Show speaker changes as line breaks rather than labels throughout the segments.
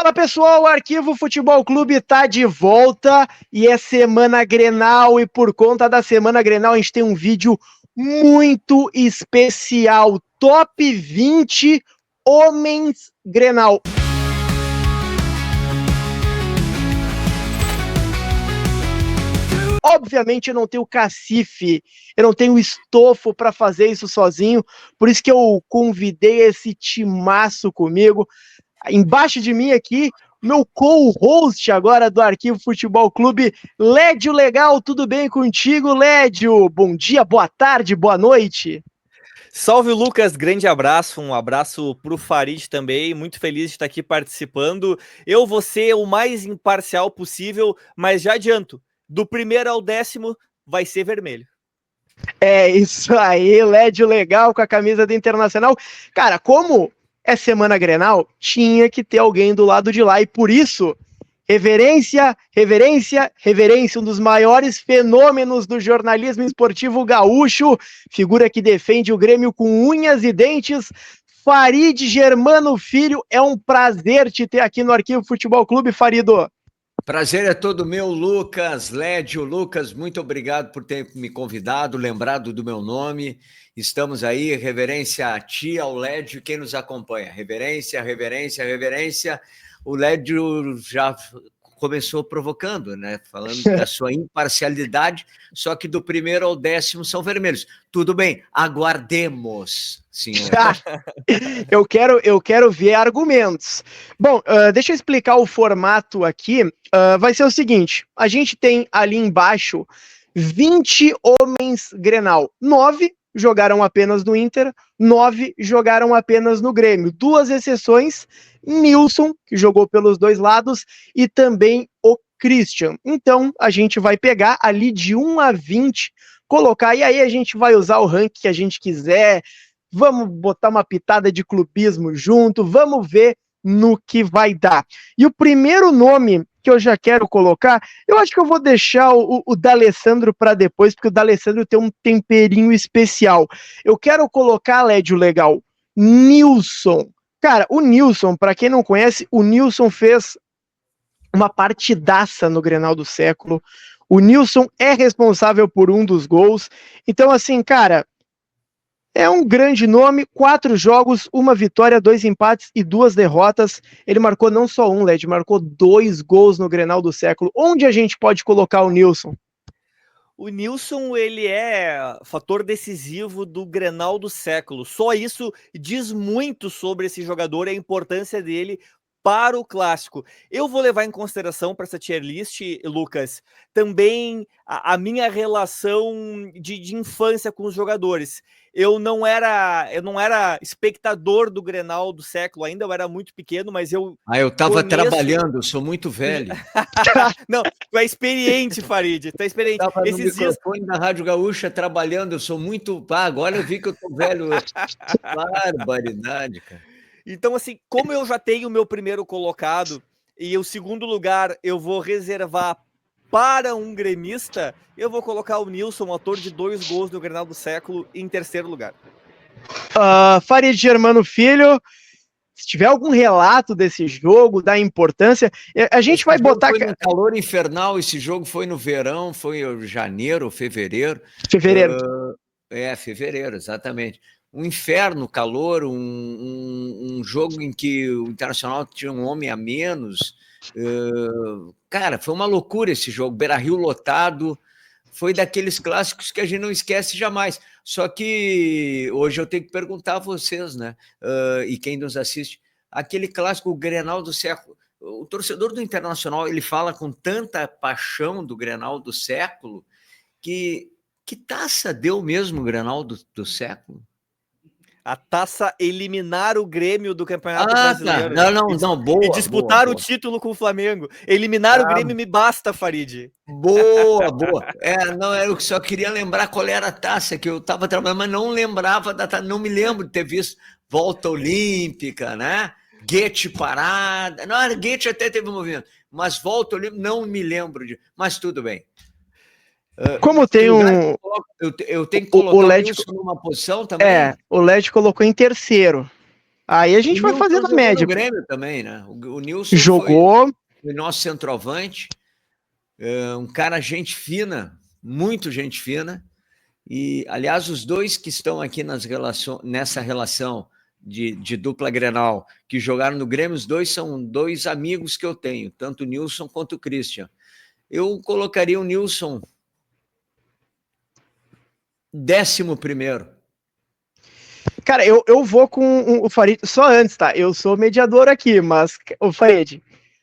Fala pessoal, o Arquivo Futebol Clube tá de volta e é Semana Grenal e por conta da Semana Grenal a gente tem um vídeo muito especial, Top 20 Homens Grenal. Obviamente eu não tenho cacife, eu não tenho estofo para fazer isso sozinho, por isso que eu convidei esse timaço comigo. Embaixo de mim aqui, meu co-host agora do Arquivo Futebol Clube, Lédio Legal, tudo bem contigo, Lédio? Bom dia, boa tarde, boa noite.
Salve, Lucas, grande abraço, um abraço pro Farid também, muito feliz de estar aqui participando. Eu vou ser o mais imparcial possível, mas já adianto, do primeiro ao 10º vai ser vermelho.
É isso aí, Lédio Legal com a camisa do Internacional. Cara, como é Semana Grenal, tinha que ter alguém do lado de lá e por isso, reverência, reverência, reverência, um dos maiores fenômenos do jornalismo esportivo gaúcho, figura que defende o Grêmio com unhas e dentes, Farid Germano Filho, é um prazer te ter aqui no Arquivo Futebol Clube, Farido.
Prazer é todo meu, Lucas, Lédio. Lucas, muito obrigado por ter me convidado, lembrado do meu nome. Estamos aí, reverência a ti, ao Lédio, quem nos acompanha. Reverência, reverência, reverência. O Lédio já começou provocando, né? Falando da sua imparcialidade, só que do primeiro ao 10º são vermelhos. Tudo bem, aguardemos, senhor.
Eu quero ver argumentos. Bom, deixa eu explicar o formato aqui. Vai ser o seguinte, a gente tem ali embaixo 20 homens Grenal. 9 jogaram apenas no Inter, 9 jogaram apenas no Grêmio. 2 exceções, Nilson, que jogou pelos dois lados, e também o Christian. Então, a gente vai pegar ali de 1 a 20, colocar, e aí a gente vai usar o ranking que a gente quiser, vamos botar uma pitada de clubismo junto, vamos ver no que vai dar. E o primeiro nome que eu já quero colocar, eu acho que eu vou deixar o D'Alessandro para depois, porque o D'Alessandro tem um temperinho especial. Eu quero colocar, Lédio Legal, Nilson. Cara, o Nilson, para quem não conhece, o Nilson fez uma partidaça no Grenal do século. O Nilson é responsável por um dos gols. Então, assim, cara, é um grande nome, 4 jogos, 1 vitória, 2 empates e 2 derrotas. Ele marcou não só um, Led, marcou 2 gols no Grenal do século. Onde a gente pode colocar o Nilson?
O Nilson, ele é fator decisivo do Grenal do século. Só isso diz muito sobre esse jogador e a importância dele para o clássico. Eu vou levar em consideração para essa tier list, Lucas, também a minha relação de infância com os jogadores. Eu não era espectador do Grenal do século ainda, eu era muito pequeno, mas eu
eu estava trabalhando, eu sou muito velho.
Não, tu é experiente, Farid, tu é experiente.
Estava no microfone da Rádio Gaúcha trabalhando, eu sou muito... agora eu vi que eu tô velho. Barbaridade, cara.
Então, assim, como eu já tenho o meu primeiro colocado e o segundo lugar eu vou reservar para um gremista, eu vou colocar o Nilson, autor de 2 gols no Grenal do século, em terceiro lugar.
Farid Germano Filho, se tiver algum relato desse jogo, da importância, a gente
esse
vai botar...
Foi no calor infernal, esse jogo foi no verão, foi em janeiro, fevereiro.
Fevereiro.
Fevereiro, exatamente. Um inferno, calor, um jogo em que o Internacional tinha um homem a menos. Cara, foi uma loucura esse jogo. Beira-Rio lotado. Foi daqueles clássicos que a gente não esquece jamais. Só que hoje eu tenho que perguntar a vocês, né? E quem nos assiste, aquele clássico, o Grenal do século. O torcedor do Internacional, ele fala com tanta paixão do Grenal do século que taça deu mesmo o Grenal do século?
A taça eliminar o Grêmio do Campeonato Brasileiro.
Tá. Não, boa.
E disputar
boa.
O título com o Flamengo. Eliminar o Grêmio me basta, Farid.
Boa. Eu só queria lembrar qual era a taça que eu estava trabalhando, mas não lembrava da taça, não me lembro de ter visto Volta Olímpica, né? Guete parada. Não, Guete até teve um movimento, mas Volta Olímpica não me lembro de. Mas tudo bem.
Como tem um...
Eu tenho que colocar o Nilson numa posição também?
O Led colocou em terceiro. Aí a gente vai
Nilson
fazendo a
jogou
média.
no Grêmio também, né? O Nilson
Jogou.
foi nosso centroavante, um cara gente fina, muito gente fina. E, aliás, os dois que estão aqui nessa relação de dupla Grenal, que jogaram no Grêmio, os dois são dois amigos que eu tenho, tanto o Nilson quanto o Christian. Eu colocaria o Nilson 11º.
Cara, eu vou com o Farid. Só antes, tá? Eu sou mediador aqui, mas o Farid.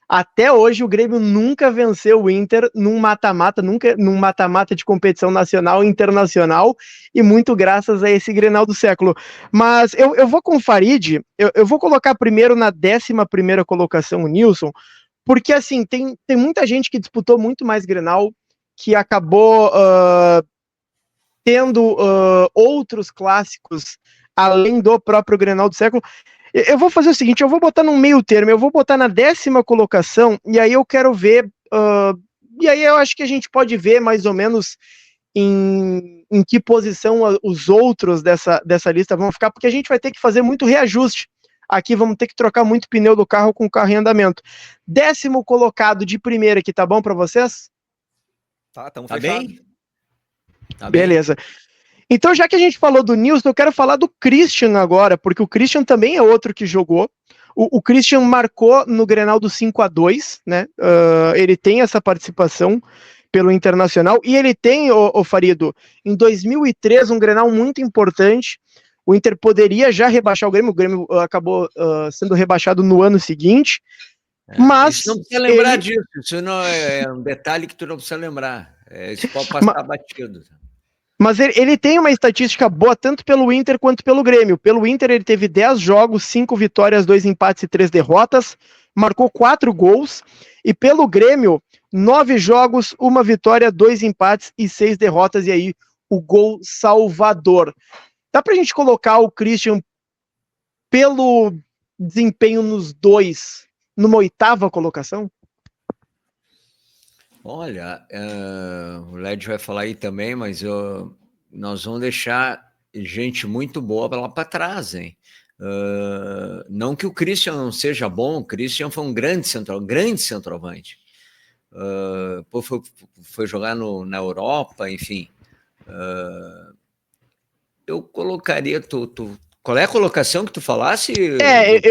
Até hoje o Grêmio nunca venceu o Inter num mata-mata, nunca num mata-mata de competição nacional e internacional, e muito graças a esse Grenal do século. Mas eu vou com o Farid, eu vou colocar primeiro na 11ª colocação o Nilson, porque assim, tem muita gente que disputou muito mais Grenal, que acabou tendo outros clássicos além do próprio Grenal do século. Eu vou fazer o seguinte, eu vou botar num meio termo, eu vou botar na 10ª colocação, e aí eu quero ver, e aí eu acho que a gente pode ver mais ou menos em que posição os outros dessa lista vão ficar, porque a gente vai ter que fazer muito reajuste. Aqui vamos ter que trocar muito pneu do carro com o carro em andamento. 10º colocado de primeira aqui, tá bom para vocês?
Tá, estamos
Tá
fechados.
bem? Tá
Beleza.
bem.
Então, já que a gente falou do Nilson, eu quero falar do Christian agora, porque o Christian também é outro que jogou. O Christian marcou no Grenal do 5-2, né? Ele tem essa participação pelo Internacional, e ele tem, o Farido, em 2003, um Grenal muito importante. O Inter poderia já rebaixar o Grêmio acabou sendo rebaixado no ano seguinte, mas...
Isso não precisa lembrar disso, isso não é um detalhe que tu não precisa lembrar. Isso pode passar batido.
Mas ele tem uma estatística boa tanto pelo Inter quanto pelo Grêmio. Pelo Inter ele teve 10 jogos, 5 vitórias, 2 empates e 3 derrotas, marcou 4 gols. E pelo Grêmio, 9 jogos, 1 vitória, 2 empates e 6 derrotas. E aí o gol salvador. Dá pra gente colocar o Christian pelo desempenho nos dois numa 8ª colocação?
Olha, o Led vai falar aí também, mas nós vamos deixar gente muito boa lá para trás, hein? Não que o Christian não seja bom, o Christian foi um grande centroavante. Foi jogar na Europa, enfim. Eu colocaria... Qual é a colocação que tu falasse?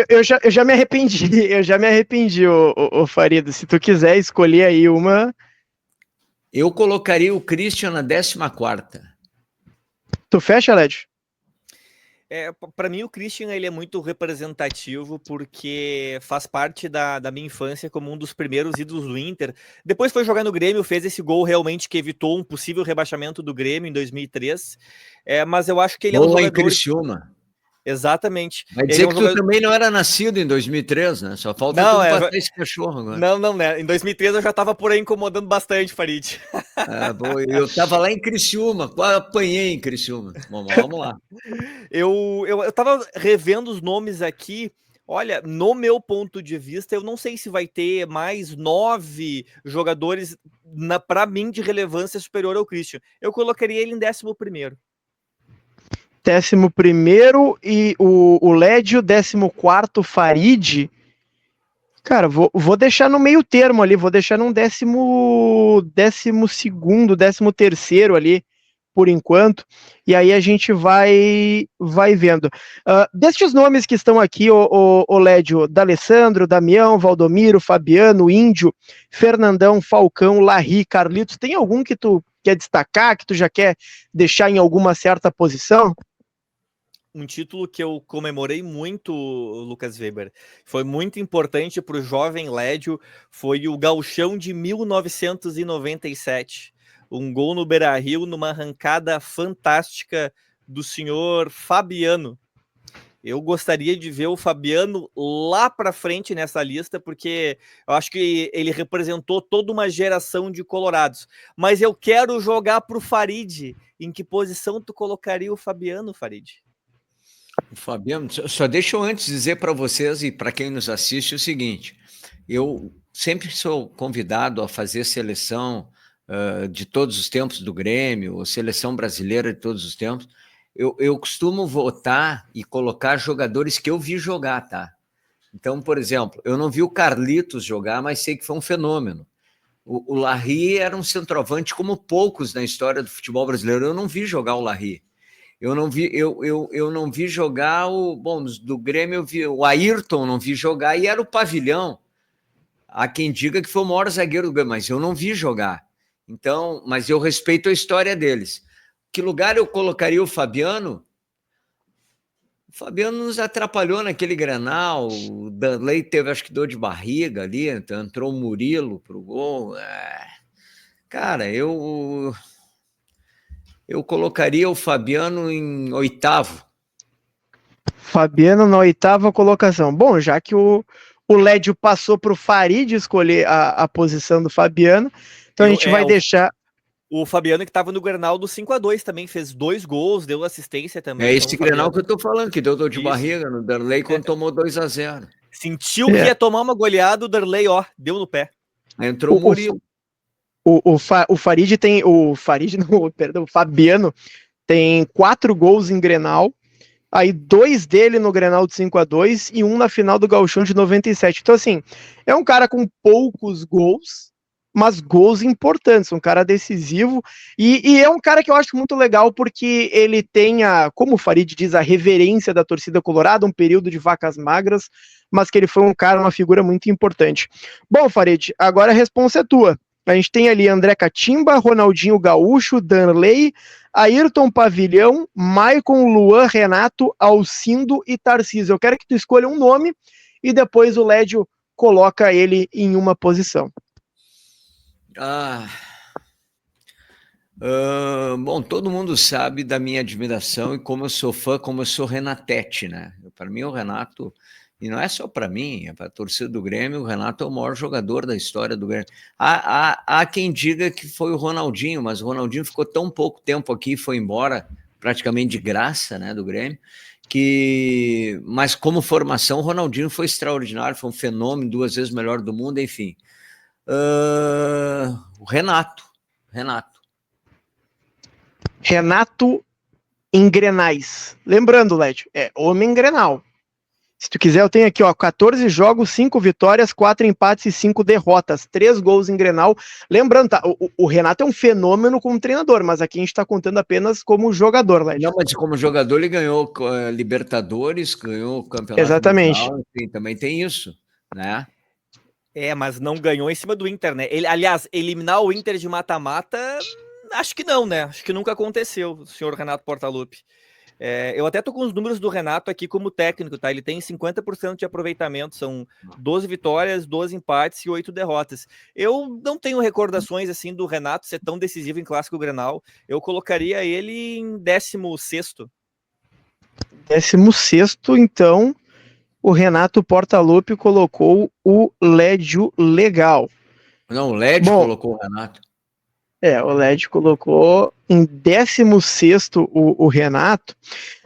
Eu já me arrependi, o Farido. Se tu quiser escolher aí uma...
Eu colocaria o Christian na 14ª.
Tu fecha, Led?
Para mim o Christian ele é muito representativo porque faz parte da minha infância como um dos primeiros ídolos do Inter. Depois foi jogar no Grêmio, fez esse gol realmente que evitou um possível rebaixamento do Grêmio em 2003. Mas eu acho que ele é um
jogador...
jogador...
em Criciúma.
Exatamente.
Vai dizer que tu também não era nascido em 2003, né? Só falta tu empatar esse cachorro agora.
Não, né? Em 2003 eu já estava por aí incomodando bastante, Farid.
Eu estava lá em Criciúma, quase apanhei em Criciúma. Vamos lá.
Eu estava revendo os nomes aqui. Olha, no meu ponto de vista, eu não sei se vai ter mais 9 jogadores, para mim, de relevância superior ao Christian. Eu colocaria ele em 11º.
11º e o Lédio 14º Farid. Cara, vou deixar no meio termo ali, vou deixar num 12º, 13º ali, por enquanto, e aí a gente vai vendo. Destes nomes que estão aqui, o Lédio, D'Alessandro, Damião, Valdomiro, Fabiano, Índio, Fernandão, Falcão, Larry, Carlitos, tem algum que tu quer destacar, que tu já quer deixar em alguma certa posição?
Um título que eu comemorei muito, Lucas Weber, foi muito importante para o jovem Lédio, foi o Gauchão de 1997. Um gol no Beira-Rio, numa arrancada fantástica do senhor Fabiano. Eu gostaria de ver o Fabiano lá para frente nessa lista, porque eu acho que ele representou toda uma geração de colorados. Mas eu quero jogar para o Farid. Em que posição tu colocaria o Fabiano, Farid?
Fabiano, só deixa eu antes dizer para vocês e para quem nos assiste o seguinte: eu sempre sou convidado a fazer seleção de todos os tempos do Grêmio, seleção brasileira de todos os tempos. eu costumo votar e colocar jogadores que eu vi jogar, tá? Então, por exemplo, eu não vi o Carlitos jogar, mas sei que foi um fenômeno. O Larry era um centroavante como poucos na história do futebol brasileiro. Eu não vi jogar o Larry. Eu não vi jogar do Grêmio eu vi o Ayrton, não vi jogar, e era o Pavilhão. Há quem diga que foi o maior zagueiro do Grêmio, mas eu não vi jogar. Então, mas eu respeito a história deles. Que lugar eu colocaria o Fabiano? O Fabiano nos atrapalhou naquele Grenal, o Danley teve, acho que, dor de barriga ali, então entrou o Murilo pro gol. Cara, eu colocaria o Fabiano em 8º.
Fabiano na 8ª colocação. Bom, já que o Lédio passou para o Farid escolher a posição do Fabiano, então a gente vai deixar...
O Fabiano que estava no Grenal do 5-2 também, fez 2 gols, deu assistência também.
É esse Grenal que eu tô falando, que deu dor de barriga no Darley quando tomou 2-0.
Sentiu que ia tomar uma goleada, o Darley, deu no pé.
Entrou o Murilo.
O Farid tem... O Fabiano tem 4 gols em Grenal, aí 2 dele no Grenal de 5-2 e 1 na final do Gauchão de 97. Então, assim, é um cara com poucos gols, mas gols importantes, um cara decisivo, e é um cara que eu acho muito legal porque ele tem como o Farid diz, a reverência da torcida colorada, um período de vacas magras, mas que ele foi um cara, uma figura muito importante. Bom, Farid, agora a responsa é tua. A gente tem ali André Catimba, Ronaldinho Gaúcho, Danley, Ayrton Pavilhão, Maicon, Luan, Renato, Alcindo e Tarcísio. Eu quero que tu escolha um nome e depois o Lédio coloca ele em uma posição.
Bom, todo mundo sabe da minha admiração e como eu sou fã, como eu sou Renatete, né? Para mim o Renato, e não é só para mim, é para a torcida do Grêmio, o Renato é o maior jogador da história do Grêmio. Há quem diga que foi o Ronaldinho, mas o Ronaldinho ficou tão pouco tempo aqui, foi embora praticamente de graça, né, do Grêmio, mas como formação o Ronaldinho foi extraordinário, foi um fenômeno, 2 vezes melhor do mundo, enfim. O Renato
em Grenais. Lembrando, Lédio, é homem Grenal. Se tu quiser, eu tenho aqui, 14 jogos, 5 vitórias, 4 empates e 5 derrotas, 3 gols em Grenal. Lembrando, tá, o Renato é um fenômeno como treinador, mas aqui a gente tá contando apenas como jogador, Lédio.
Não, mas como jogador ele ganhou Libertadores, ganhou Campeonato
Exatamente.
Mundial, enfim, também tem isso, né?
Mas não ganhou em cima do Inter, né? Aliás, eliminar o Inter de mata-mata, acho que não, né? Acho que nunca aconteceu, o senhor Renato Portaluppi. Eu até tô com os números do Renato aqui como técnico, tá? Ele tem 50% de aproveitamento, são 12 vitórias, 12 empates e 8 derrotas. Eu não tenho recordações, assim, do Renato ser tão decisivo em Clássico Grenal. Eu colocaria ele em 16º.
16º, então, o Renato Portaluppi colocou o Lédio legal.
Não, o Lédio colocou o Renato.
O Lédio colocou em 16º o Renato.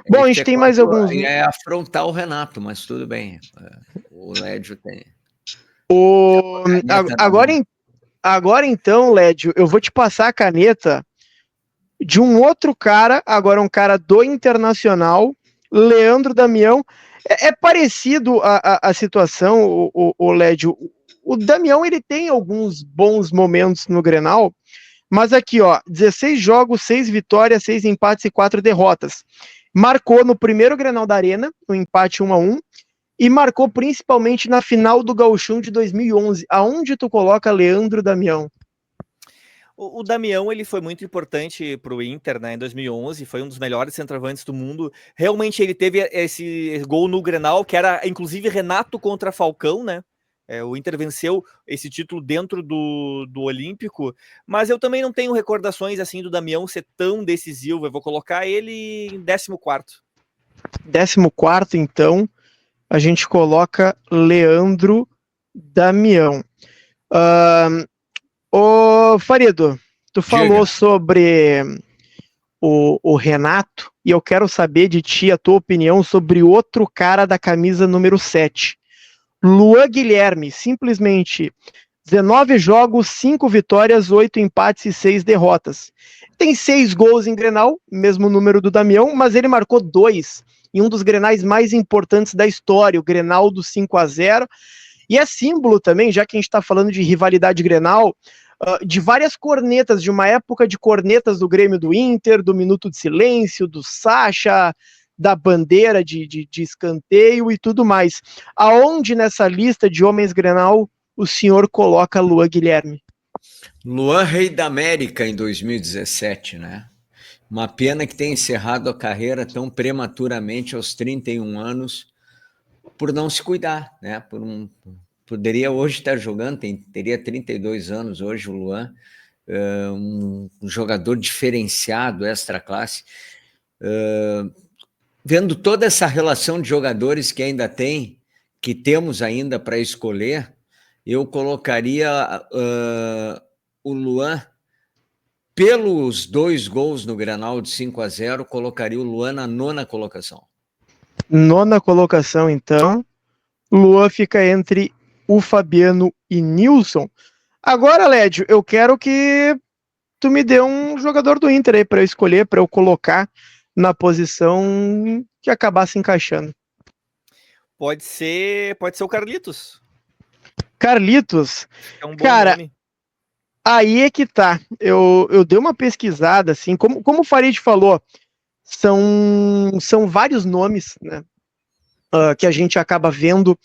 Bom, a gente tem mais alguns...
É afrontar o Renato, mas tudo bem. O Lédio tem...
Agora então, Lédio, eu vou te passar a caneta de um outro cara, agora um cara do Internacional, Leandro Damião. É parecido a situação, o Lédio. O Damião, ele tem alguns bons momentos no Grenal, mas aqui, 16 jogos, 6 vitórias, 6 empates e 4 derrotas. Marcou no primeiro Grenal da Arena, no empate 1-1, e marcou principalmente na final do Gauchão de 2011. Aonde tu coloca Leandro Damião?
O Damião, ele foi muito importante para o Inter, né, em 2011, foi um dos melhores centroavantes do mundo. Realmente ele teve esse gol no Grenal, que era inclusive Renato contra Falcão, né? O Inter venceu esse título dentro do Olímpico, mas eu também não tenho recordações assim do Damião ser tão decisivo. Eu vou colocar ele em 14º.
14º, então, a gente coloca Leandro Damião. Ô Farido, tu falou sobre o Renato, e eu quero saber de ti a tua opinião sobre outro cara da camisa número 7. Luan Guilherme, simplesmente 19 jogos, 5 vitórias, 8 empates e 6 derrotas. Tem 6 gols em Grenal, mesmo número do Damião, mas ele marcou 2 em um dos Grenais mais importantes da história, o Grenal do 5-0. E é símbolo também, já que a gente está falando de rivalidade Grenal, de várias cornetas, de uma época de cornetas do Grêmio do Inter, do Minuto de Silêncio, do Sacha, da bandeira de escanteio e tudo mais. Aonde nessa lista de homens Grenal o senhor coloca Luan Guilherme?
Luan, rei da América em 2017, né? Uma pena que tenha encerrado a carreira tão prematuramente aos 31 anos por não se cuidar, né? Poderia hoje estar jogando, teria 32 anos hoje o Luan, um jogador diferenciado, extra classe. Vendo toda essa relação de jogadores que temos ainda para escolher, eu colocaria o Luan, pelos 2 gols no Grenal de 5-0, colocaria o Luan na 9ª colocação.
9ª colocação, então. Luan fica entre o Fabiano e Nilson. Agora, Lédio, eu quero que tu me dê um jogador do Inter aí para eu escolher, para eu colocar na posição que acabar se encaixando.
Pode ser o Carlitos.
Carlitos,
É um bom
cara,
nome.
Aí é que tá. Eu dei uma pesquisada, assim, como o Farid falou, são vários nomes, né, que a gente acaba vendo,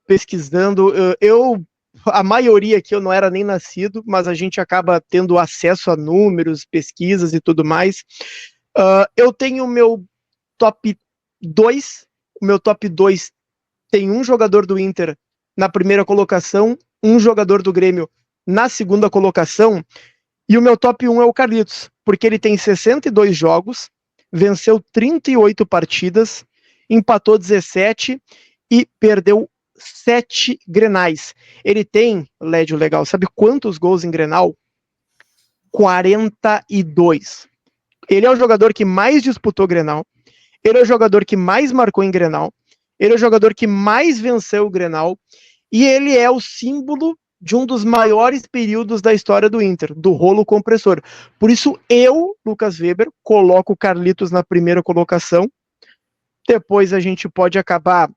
pesquisando. A maioria aqui eu não era nem nascido, mas a gente acaba tendo acesso a números, pesquisas e tudo mais. Eu tenho o meu top 2. O meu top 2 tem um jogador do Inter na primeira colocação, um jogador do Grêmio na segunda colocação, e o meu top 1 é o Carlitos, porque ele tem 62 jogos, venceu 38 partidas, empatou 17 e perdeu 7 Grenais. Ele tem, Lédio, legal, sabe quantos gols em Grenal? 42. Ele é o jogador que mais disputou Grenal, ele é o jogador que mais marcou em Grenal, ele é o jogador que mais venceu o Grenal, e ele é o símbolo de um dos maiores períodos da história do Inter, do rolo compressor. Por isso eu, Lucas Weber, coloco o Carlitos na primeira colocação. Depois a gente pode acabar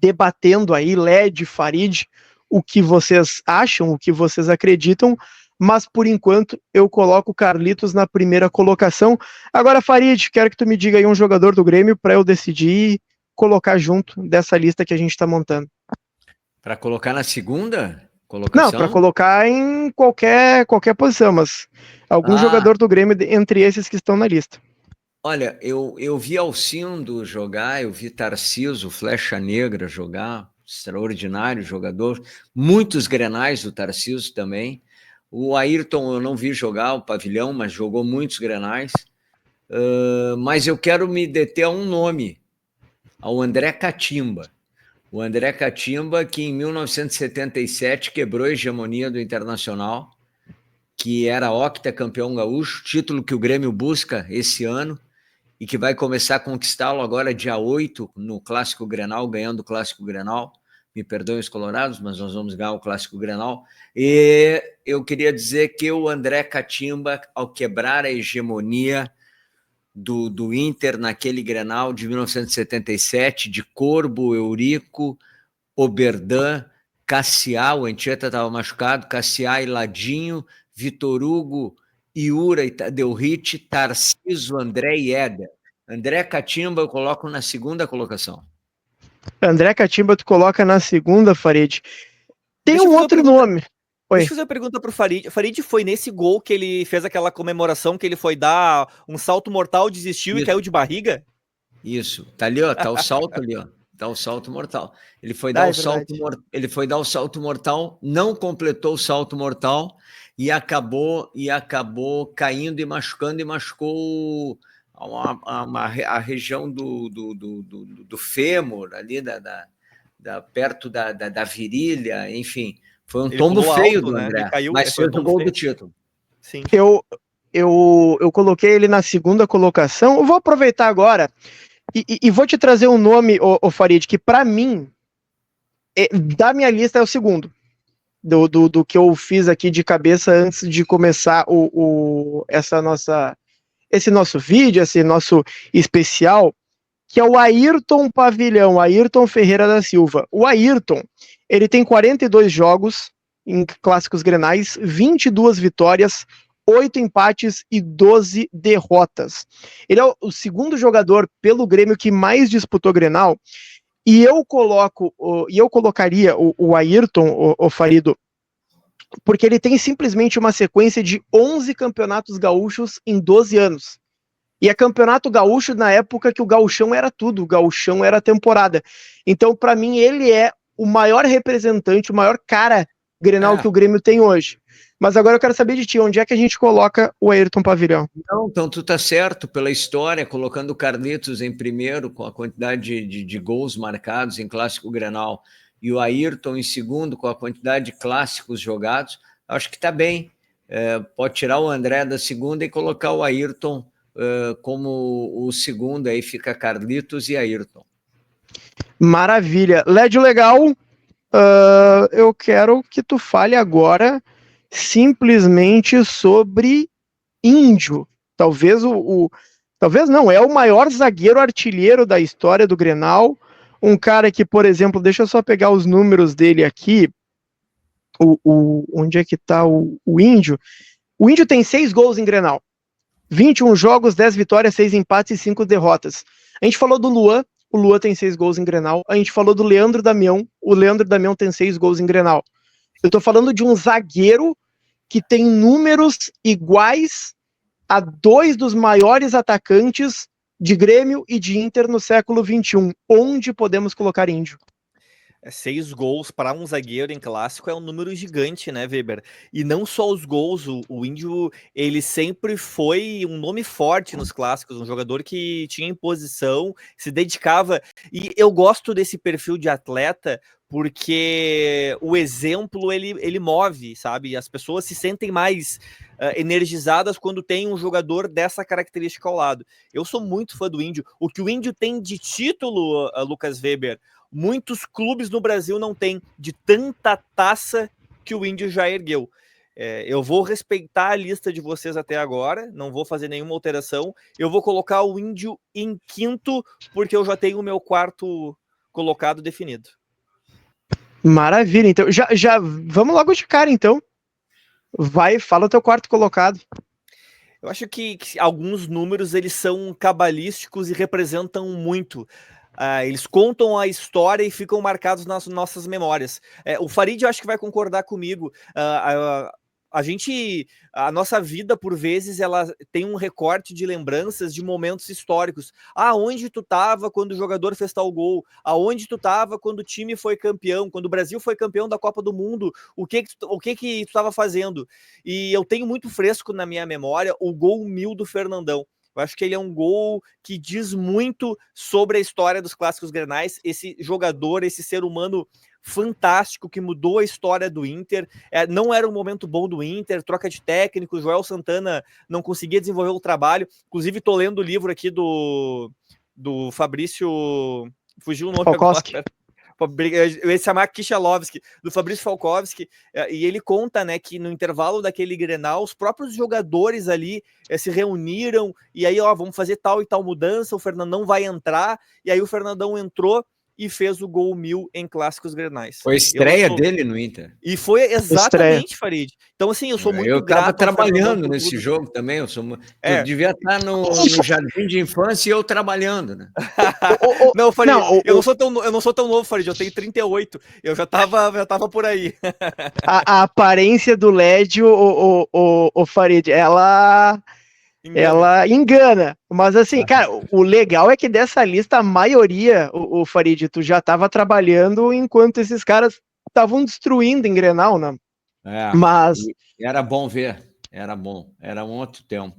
debatendo aí, Led, Farid, o que vocês acham, o que vocês acreditam, mas por enquanto eu coloco o Carlitos na primeira colocação. Agora, Farid, quero que tu me diga aí um jogador do Grêmio para eu decidir colocar junto dessa lista que a gente está montando.
Para colocar na segunda colocação?
Não, para colocar em qualquer posição, mas algum jogador do Grêmio entre esses que estão na lista.
Olha, eu vi Alcindo jogar, eu vi Tarcísio, Flecha Negra jogar, extraordinário jogador, muitos Grenais do Tarcísio também. O Ayrton eu não vi jogar, o Pavilhão, mas jogou muitos Grenais. Mas eu quero me deter a um nome, ao André Catimba. O André Catimba, que em 1977 quebrou a hegemonia do Internacional, que era octacampeão gaúcho, título que o Grêmio busca esse ano e que vai começar a conquistá-lo agora dia 8 no Clássico Grenal, ganhando o Clássico Grenal. Me perdoem os colorados, mas nós vamos ganhar o Clássico Grenal. E eu queria dizer que o André Catimba, ao quebrar a hegemonia do Inter naquele Grenal de 1977, de Corbo, Eurico, Oberdan, Cassiá, o Anchieta estava machucado, Cassiá e Ladinho, Vitor Hugo, Iura e Tadeu Ritt, Tarcísio, André e Éder. André Catimba eu coloco na segunda colocação.
André Catimba tu coloca na segunda, Farid. Tem um outro nome.
Deixa eu fazer uma pergunta pro Farid. Farid, foi nesse gol que ele fez aquela comemoração que ele foi dar um salto mortal, desistiu e caiu de barriga?
Isso. Tá ali, ó. Tá o salto ali, ó. Tá o salto mortal. Ele foi dar o salto mortal, não completou o salto mortal e acabou caindo e machucou a região do fêmur ali perto da virilha, enfim. Foi um tombo feio alto, do André, né? Mas foi o gol do título.
Sim. Eu coloquei ele na segunda colocação. Eu vou aproveitar agora e vou te trazer um nome, ô Farid, que para mim, da minha lista é o segundo. do que eu fiz aqui de cabeça antes de começar esse nosso vídeo, esse nosso especial, que é o Ayrton Pavilhão, Ayrton Ferreira da Silva. O Ayrton, ele tem 42 jogos em clássicos grenais, 22 vitórias, 8 empates e 12 derrotas. Ele é o segundo jogador pelo Grêmio que mais disputou Grenal, e eu colocaria o Ayrton, o Farido, porque ele tem simplesmente uma sequência de 11 campeonatos gaúchos em 12 anos. E é campeonato gaúcho na época que o gauchão era tudo, o gauchão era temporada. Então, para mim, ele é o maior representante, o maior cara Grenal que o Grêmio tem hoje. Mas agora eu quero saber de ti, onde é que a gente coloca o Ayrton Pavilhão?
Não, então tu tá certo pela história, colocando o Carlitos em primeiro, com a quantidade de gols marcados em clássico Grenal, e o Ayrton em segundo, com a quantidade de clássicos jogados. Acho que tá bem. Pode tirar o André da segunda e colocar o Ayrton como o segundo, aí fica Carlitos e Ayrton.
Maravilha. Lédio Legal, eu quero que tu fale agora simplesmente sobre Índio. Talvez talvez não, é o maior zagueiro artilheiro da história do Grenal. Um cara que, por exemplo, deixa eu só pegar os números dele aqui. Onde é que tá o Índio? O Índio tem 6 gols em Grenal. 21 jogos, 10 vitórias, 6 empates e 5 derrotas. A gente falou do Luan, o Luan tem 6 gols em Grenal. A gente falou do Leandro Damião, o Leandro Damião tem 6 gols em Grenal. Eu tô falando de um zagueiro que tem números iguais a 2 dos maiores atacantes de Grêmio e de Inter no século XXI. Onde podemos colocar Índio?
6 gols para um zagueiro em clássico é um número gigante, né, Weber? E não só os gols, o Índio, ele sempre foi um nome forte nos clássicos, um jogador que tinha imposição, se dedicava, e eu gosto desse perfil de atleta porque o exemplo, ele move, sabe? As pessoas se sentem mais energizadas quando tem um jogador dessa característica ao lado. Eu sou muito fã do Índio. O que o Índio tem de título, Lucas Weber, muitos clubes no Brasil não têm, de tanta taça que o Índio já ergueu. Eu vou respeitar a lista de vocês até agora, não vou fazer nenhuma alteração. Eu vou colocar o Índio em quinto, porque eu já tenho o meu quarto colocado definido.
Maravilha, então já vamos logo de cara, então. Vai, fala o teu quarto colocado.
Eu acho que alguns números eles são cabalísticos e representam muito. Eles contam a história e ficam marcados nas nossas memórias. O Farid, eu acho que vai concordar comigo. A nossa vida, por vezes, ela tem um recorte de lembranças de momentos históricos. Onde tu estava quando o jogador fez tal gol? Aonde tu estava quando o time foi campeão? Quando o Brasil foi campeão da Copa do Mundo? O que tu estava fazendo? E eu tenho muito fresco na minha memória o gol 1000 do Fernandão. Eu acho que ele é um gol que diz muito sobre a história dos clássicos grenais. Esse jogador, esse ser humano fantástico que mudou a história do Inter. Não era um momento bom do Inter, troca de técnico, Joel Santana não conseguia desenvolver o trabalho. Inclusive, estou lendo o livro aqui do Fabrício... Fugiu o nome
Falkowski.
agora. Eu ia chamar Kishalovski, do Fabrício Falkowski, e ele conta, né, que no intervalo daquele Grenal, os próprios jogadores ali se reuniram, e aí, vamos fazer tal e tal mudança, o Fernandão vai entrar, e aí o Fernandão entrou e fez o gol 1000 em clássicos grenais.
Foi a estreia dele no Inter.
E foi exatamente, Farid. Então, assim, eu sou muito grato.
Eu estava trabalhando nesse jogo também. Eu devia estar no jardim de infância e eu trabalhando, né?
Não, Farid, eu não sou tão novo, Farid. Eu tenho 38. Eu já tava por aí.
A aparência do Lédio, o Farid, ela engana. Mas assim, cara, o legal é que dessa lista, a maioria, o Farid, tu já estava trabalhando enquanto esses caras estavam destruindo em Grenal, né? Mas
era bom ver, era bom, era um outro tempo.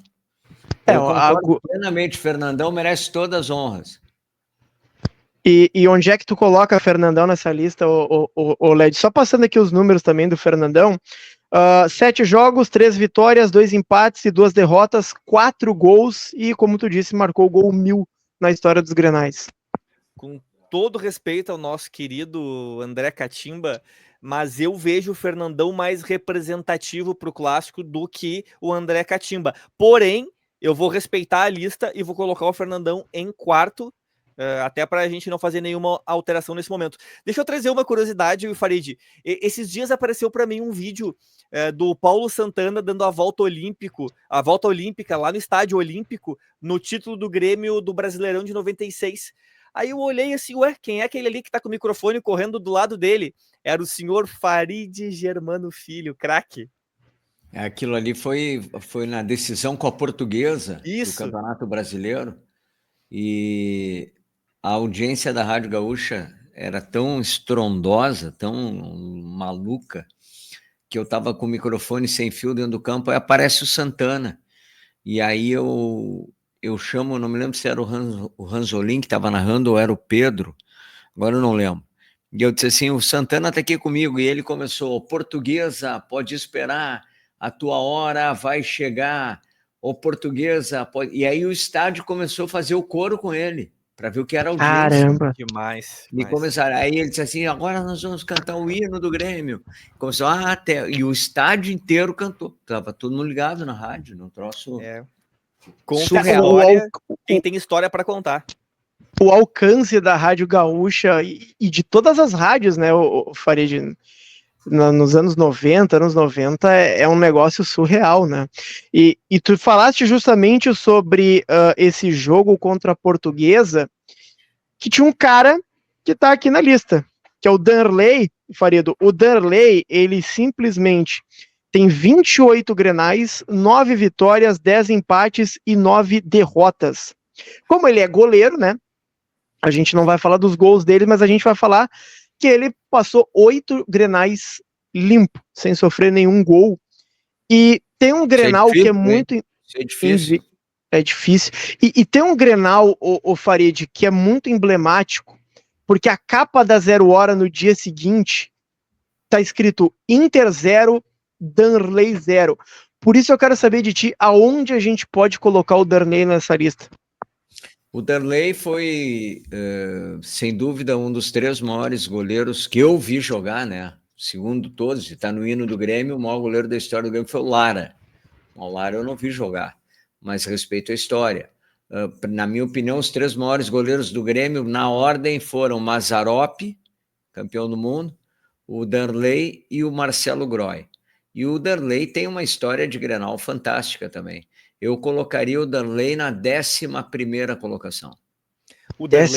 Eu concordo plenamente, Fernandão merece todas as honras.
E onde é que tu coloca Fernandão nessa lista, o Led? Só passando aqui os números também do Fernandão. 7 jogos, 3 vitórias, 2 empates e 2 derrotas, 4 gols e, como tu disse, marcou o gol 1000 na história dos Grenais.
Com todo respeito ao nosso querido André Catimba, mas eu vejo o Fernandão mais representativo para o Clássico do que o André Catimba. Porém, eu vou respeitar a lista e vou colocar o Fernandão em quarto, até para a gente não fazer nenhuma alteração nesse momento. Deixa eu trazer uma curiosidade, Farid. Esses dias apareceu para mim um vídeo do Paulo Santana dando a volta olímpica lá no Estádio Olímpico, no título do Grêmio do Brasileirão de 96. Aí eu olhei assim, ué, quem é aquele ali que tá com o microfone correndo do lado dele? Era o senhor Farid Germano Filho, craque.
Aquilo ali foi na decisão com a Portuguesa
Isso.
do Campeonato Brasileiro, e a audiência da Rádio Gaúcha era tão estrondosa, tão maluca, que eu estava com o microfone sem fio dentro do campo, aí aparece o Santana, e aí eu chamo, não me lembro se era o Ranzolin que estava narrando ou era o Pedro, agora eu não lembro. E eu disse assim, o Santana está aqui comigo, e ele começou, Portuguesa, pode esperar, a tua hora vai chegar, ô Portuguesa, pode... E aí o estádio começou a fazer o coro com ele, para ver o que era a audiência.
Caramba!
Demais.
E começaram, aí ele disse assim, agora nós vamos cantar o hino do Grêmio. Começou até, e o estádio inteiro cantou, estava todo mundo ligado na rádio, não troço...
Conta a história, quem tem história para contar.
O alcance da Rádio Gaúcha e de todas as rádios, né, o Farid, nos anos 90 é um negócio surreal, né? E tu falaste justamente sobre esse jogo contra a Portuguesa, que tinha um cara que tá aqui na lista, que é o Danley, Farido. O Danley, ele simplesmente tem 28 grenais, 9 vitórias, 10 empates e 9 derrotas. Como ele é goleiro, né? A gente não vai falar dos gols dele, mas a gente vai falar que ele passou 8 grenais limpo, sem sofrer nenhum gol. E tem um Grenal que é muito...
Isso é difícil.
É difícil. E tem um Grenal, o Farid, que é muito emblemático, porque a capa da 0 Hora no dia seguinte tá escrito Inter 0, Danley 0. Por isso eu quero saber de ti, aonde a gente pode colocar o Danley nessa lista?
O Danley foi, sem dúvida, um dos 3 maiores goleiros que eu vi jogar, né? Segundo todos, está no hino do Grêmio, o maior goleiro da história do Grêmio foi o Lara. O Lara eu não vi jogar, mas respeito a história. Na minha opinião, os 3 maiores goleiros do Grêmio, na ordem, foram o Mazzaropi, campeão do mundo, o Danley e o Marcelo Groy. E o Danley tem uma história de Grenal fantástica também. Eu colocaria o Danley na 11ª colocação.
O Danley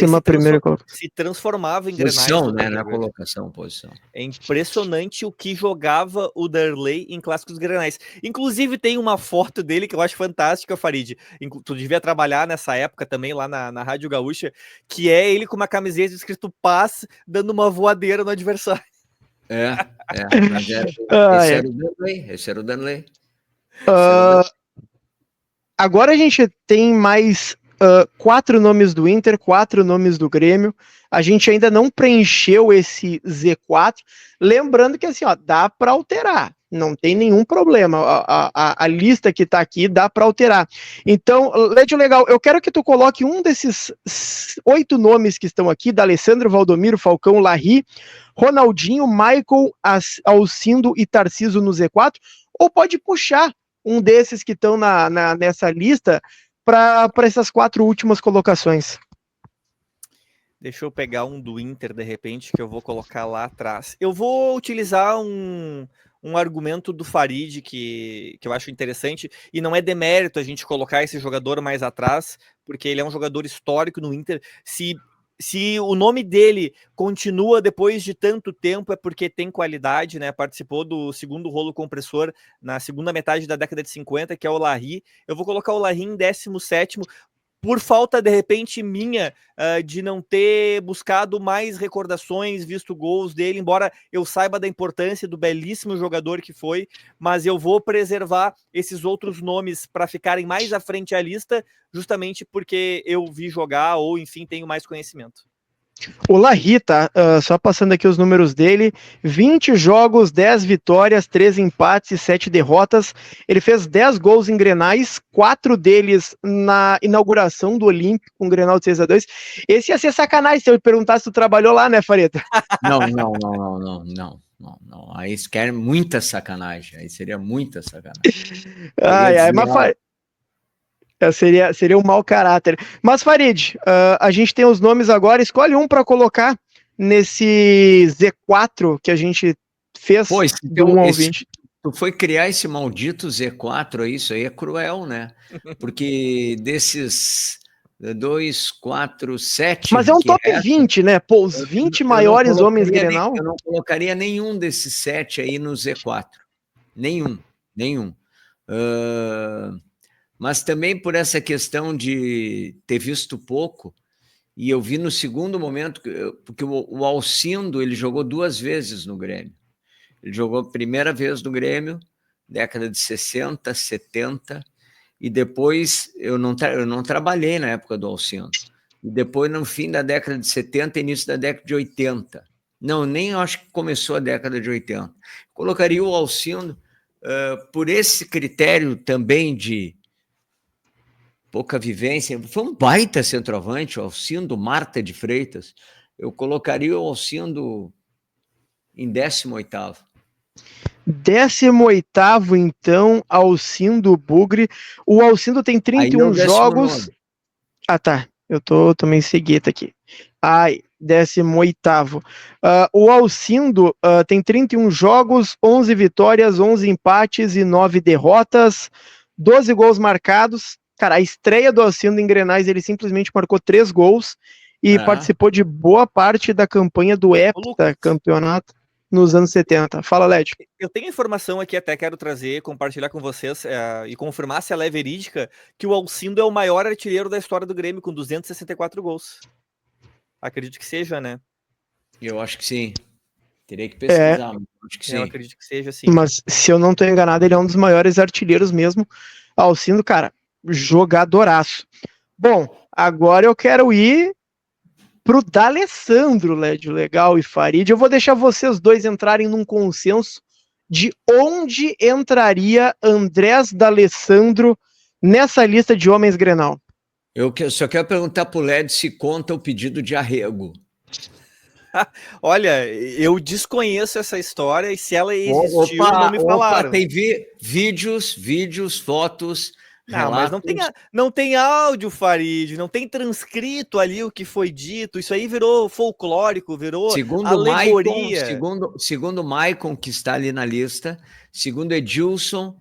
se transformava em grenais.
Posição, né? Na colocação, posição.
É impressionante o que jogava o Danley em clássicos grenais. Inclusive tem uma foto dele que eu acho fantástica, Farid. Tu devia trabalhar nessa época também lá na Rádio Gaúcha, que é ele com uma camiseta escrito Paz, dando uma voadeira no adversário.
Mas esse era o Danley.
Agora a gente tem mais 4 nomes do Inter, 4 nomes do Grêmio. A gente ainda não preencheu esse Z4. Lembrando que assim, ó, dá para alterar. Não tem nenhum problema. A lista que tá aqui dá para alterar. Então, Lédio Legal, eu quero que tu coloque um desses 8 nomes que estão aqui, da Alessandro, Valdomiro, Falcão, Larry, Ronaldinho, Michael, Alcindo e Tarciso no Z4, ou pode puxar um desses que estão nessa lista para essas 4 últimas colocações.
Deixa eu pegar um do Inter, de repente, que eu vou colocar lá atrás. Eu vou utilizar um argumento do Farid que eu acho interessante, e não é demérito a gente colocar esse jogador mais atrás, porque ele é um jogador histórico no Inter. Se o nome dele continua depois de tanto tempo, é porque tem qualidade, né? Participou do segundo rolo compressor na segunda metade da década de 50, que é o Larry. Eu vou colocar o Larry em 17º, por falta, de repente, minha, de não ter buscado mais recordações, visto gols dele, embora eu saiba da importância do belíssimo jogador que foi, mas eu vou preservar esses outros nomes para ficarem mais à frente à lista, justamente porque eu vi jogar ou, enfim, tenho mais conhecimento.
O Larry, tá? Só passando aqui os números dele, 20 jogos, 10 vitórias, 13 empates e 7 derrotas. Ele fez 10 gols em grenais, 4 deles na inauguração do Olímpico, com um Grenal de 6-2. Esse ia ser sacanagem se eu perguntasse se tu trabalhou lá, né, Fareta?
Não. não. Aí eles querem muita sacanagem. Aí seria muita sacanagem.
Mas seria um mau caráter. Mas, Farid, a gente tem os nomes agora. Escolhe um para colocar nesse Z4 que a gente fez do 1 ao 20.
Tu foi criar esse maldito Z4, isso aí é cruel, né? Porque desses 2, 4, 7...
Mas é um top 20, né? Pô, os 20 maiores homens Grenal.
Eu não colocaria nenhum desses 7 aí no Z4. Nenhum. Mas também por essa questão de ter visto pouco, e eu vi no segundo momento, porque o Alcindo, ele jogou 2 vezes no Grêmio. Ele jogou a primeira vez no Grêmio, década de 60, 70, e depois eu não trabalhei na época do Alcindo. E depois, no fim da década de 70, início da década de 80. Não, nem acho que começou a década de 80. Colocaria o Alcindo por esse critério também de pouca vivência. Foi um baita centroavante, o Alcindo Marta de Freitas. Eu colocaria o Alcindo em 18º.
18º, então, Alcindo Bugre. O Alcindo tem 31 jogos. Ah, tá. Eu tô também cegueta aqui. 18º. O Alcindo tem 31 jogos, 11 vitórias, 11 empates e 9 derrotas, 12 gols marcados. Cara, a estreia do Alcindo em Grenais, ele simplesmente marcou 3 gols e participou de boa parte da campanha do Hepta campeonato nos anos 70. Fala, Led.
Eu tenho informação aqui, até quero trazer, compartilhar com vocês e confirmar se ela é verídica, que o Alcindo é o maior artilheiro da história do Grêmio, com 264 gols. Acredito que seja, né?
Eu acho que sim. Teria que pesquisar, mas acho que sim.
Eu acredito que seja, sim.
Mas, se eu não estou enganado, ele é um dos maiores artilheiros mesmo. Alcindo, cara, jogadoraço. Bom, agora eu quero ir pro D'Alessandro, Lédio Legal e Farid. Eu vou deixar vocês dois entrarem num consenso de onde entraria Andrés D'Alessandro nessa lista de homens Grenal.
Eu só quero perguntar pro Led se conta o pedido de arrego.
Olha, eu desconheço essa história e se ela existiu, não me falaram.
Tem vídeos, fotos.
Não, mas não tem áudio, Farid, não tem transcrito ali o que foi dito. Isso aí virou folclórico, virou alegoria.
Segundo o Maicon, que está ali na lista, segundo Edilson,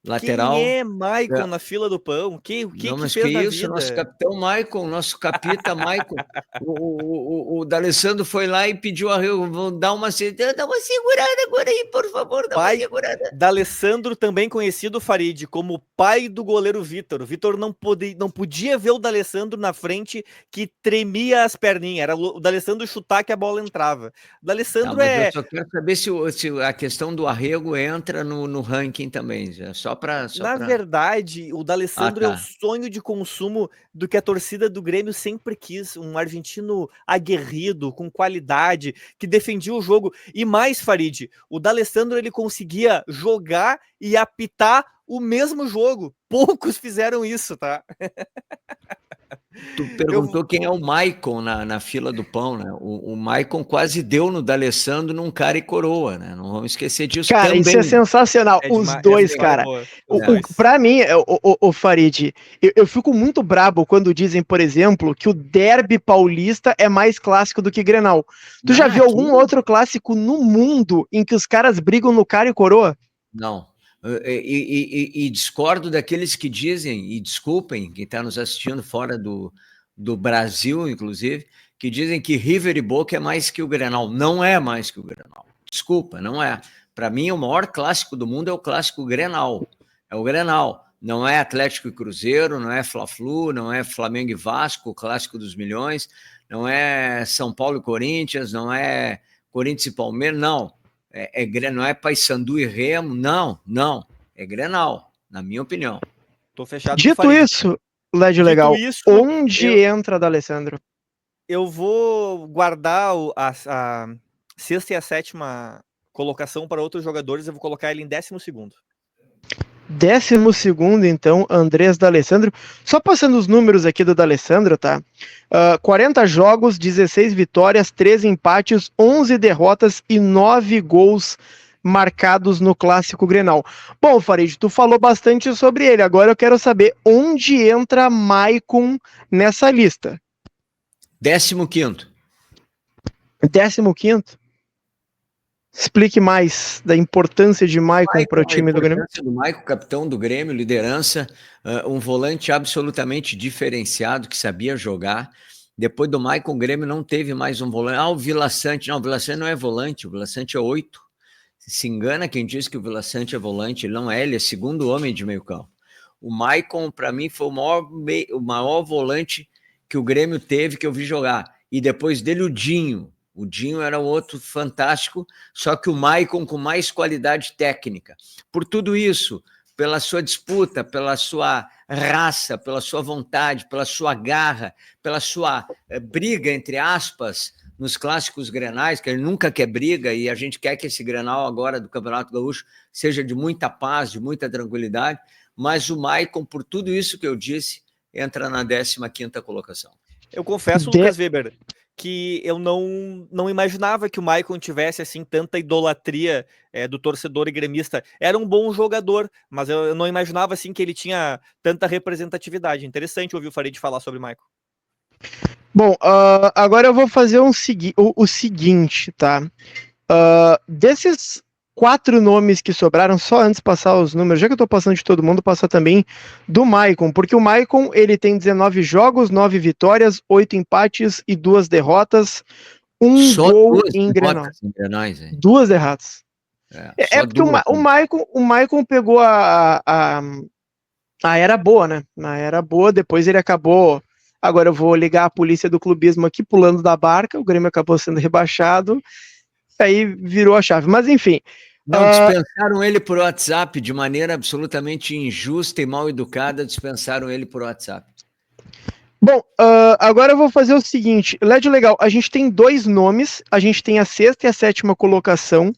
lateral.
Quem é Maicon na fila do pão? O que fez na vida?
Nosso capitão Maicon, nosso capita Maicon. O D'Alessandro foi lá e pediu arrego, vou dar uma segurada agora aí, por favor, uma segurada.
D'Alessandro, também conhecido, Farid, como pai do goleiro Vitor. O Vitor não podia ver o D'Alessandro na frente, que tremia as perninhas. Era o D'Alessandro chutar que a bola entrava. O D'Alessandro
Eu só quero saber se a questão do arrego entra no ranking também, Na
verdade, o D'Alessandro é o sonho de consumo do que a torcida do Grêmio sempre quis, um argentino aguerrido, com qualidade, que defendia o jogo. E mais, Farid, o D'Alessandro, ele conseguia jogar e apitar o mesmo jogo. Poucos fizeram isso, tá?
Tu perguntou quem é o Maicon na fila do pão, né? O Maicon quase deu no D'Alessandro num cara e coroa, né? Não vamos esquecer disso
cara, também. Isso é sensacional. Os dois, cara. Pra mim, o Farid, eu fico muito brabo quando dizem, por exemplo, que o derby paulista é mais clássico do que Grenal. Tu já viu algum outro clássico no mundo em que os caras brigam no cara e coroa?
Não. E discordo daqueles que dizem, e desculpem quem está nos assistindo fora do Brasil, inclusive, que dizem que River e Boca é mais que o Grenal. Não é mais que o Grenal. Desculpa, não é. Para mim, o maior clássico do mundo é o clássico Grenal. É o Grenal. Não é Atlético e Cruzeiro, não é Fla-Flu, não é Flamengo e Vasco, o clássico dos milhões, não é São Paulo e Corinthians, não é Corinthians e Palmeiras, não. Não é Paysandu e Remo, não, é Grenal, na minha opinião.
Tô fechado.
Dito isso, Lédio Legal, onde entra D'Alessandro?
Eu vou guardar a sexta e a sétima colocação para outros jogadores, eu vou colocar ele em 12º.
12º, então, Andrés D'Alessandro. Só passando os números aqui do D'Alessandro, tá? 40 jogos, 16 vitórias, 13 empates, 11 derrotas e 9 gols marcados no Clássico Grenal. Bom, Farid, tu falou bastante sobre ele. Agora eu quero saber onde entra Maicon nessa lista.
15º.
15º? Explique mais da importância de Maicon para o time do Grêmio.
Do Maicon, capitão do Grêmio, liderança, um volante absolutamente diferenciado, que sabia jogar. Depois do Maicon, o Grêmio não teve mais um volante. O Vila Sante. Não, o Vila Sante não é volante, o Vila Sante é 8. Se engana quem diz que o Vila Sante é volante, ele não é, ele é segundo homem de meio campo. O Maicon, para mim, foi o maior volante que o Grêmio teve, que eu vi jogar. E depois dele, o Dinho. O Dinho era outro fantástico, só que o Maicon com mais qualidade técnica. Por tudo isso, pela sua disputa, pela sua raça, pela sua vontade, pela sua garra, pela sua briga, entre aspas, nos clássicos grenais, que ele nunca quer briga, e a gente quer que esse Grenal agora do Campeonato Gaúcho seja de muita paz, de muita tranquilidade, mas o Maicon, por tudo isso que eu disse, entra na 15ª colocação.
Eu confesso, Lucas Weber, que eu não imaginava que o Maicon tivesse assim tanta idolatria do torcedor e gremista. Era um bom jogador, mas eu não imaginava assim que ele tinha tanta representatividade. Interessante ouvir o Farid falar sobre o Maicon.
Bom, agora eu vou fazer o seguinte, tá? Desses 4 nomes que sobraram, só antes de passar os números, já que eu tô passando de todo mundo, passar também do Maicon, porque o Maicon, ele tem 19 jogos, 9 vitórias, 8 empates e 2 derrotas,
só
gol em Grenal. 2 derrotas. Porque o Maicon pegou a era boa, né? Na era boa, depois ele acabou... Agora eu vou ligar a polícia do clubismo aqui, pulando da barca, o Grêmio acabou sendo rebaixado, aí virou a chave. Mas enfim...
Não, dispensaram ele por WhatsApp, de maneira absolutamente injusta e mal educada, dispensaram ele por WhatsApp.
Bom, agora eu vou fazer o seguinte, legal, a gente tem 2 nomes, a gente tem a 6ª e a 7ª colocação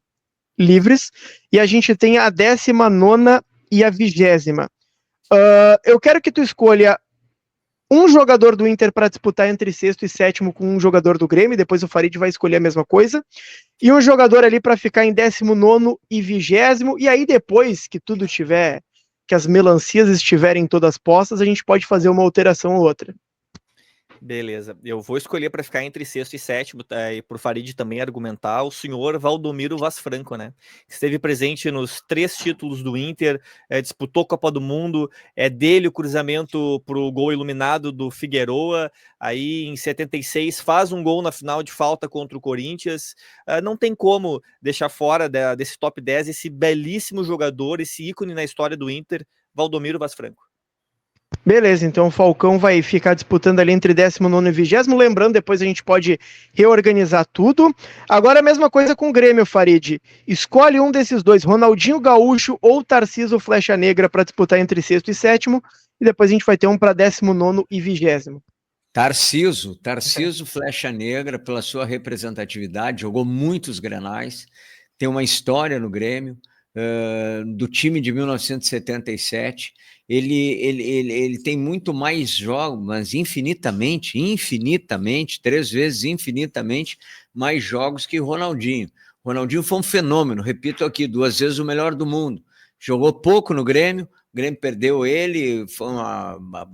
livres, e a gente tem a 19ª e a 20ª. Eu quero que tu escolha um jogador do Inter para disputar entre 6º e 7º com um jogador do Grêmio, depois o Farid vai escolher a mesma coisa, e um jogador ali para ficar em 19º e 20º, e aí depois que tudo tiver, que as melancias estiverem todas postas, a gente pode fazer uma alteração ou outra.
Beleza, eu vou escolher para ficar entre 6º e 7º, e por Farid também argumentar, o senhor Valdomiro Vaz Franco, né? Esteve presente nos 3 títulos do Inter, disputou Copa do Mundo, é dele o cruzamento para o gol iluminado do Figueroa, aí em 76 faz um gol na final de falta contra o Corinthians, não tem como deixar fora desse top 10 esse belíssimo jogador, esse ícone na história do Inter, Valdomiro Vaz Franco.
Beleza, então o Falcão vai ficar disputando ali entre 19º e 20º, lembrando, depois a gente pode reorganizar tudo. Agora a mesma coisa com o Grêmio, Farid. Escolhe um desses 2, Ronaldinho Gaúcho ou Tarcísio Flecha Negra, para disputar entre 6º e 7º, e depois a gente vai ter um para 19º e 20º.
Tarcísio Flecha Negra, pela sua representatividade, jogou muitos Grenais, tem uma história no Grêmio, do time de 1977, ele tem muito mais jogos, mas infinitamente, 3 vezes infinitamente mais jogos que o Ronaldinho. Ronaldinho foi um fenômeno, repito aqui, 2 vezes o melhor do mundo. Jogou pouco no Grêmio, o Grêmio perdeu ele, foi uma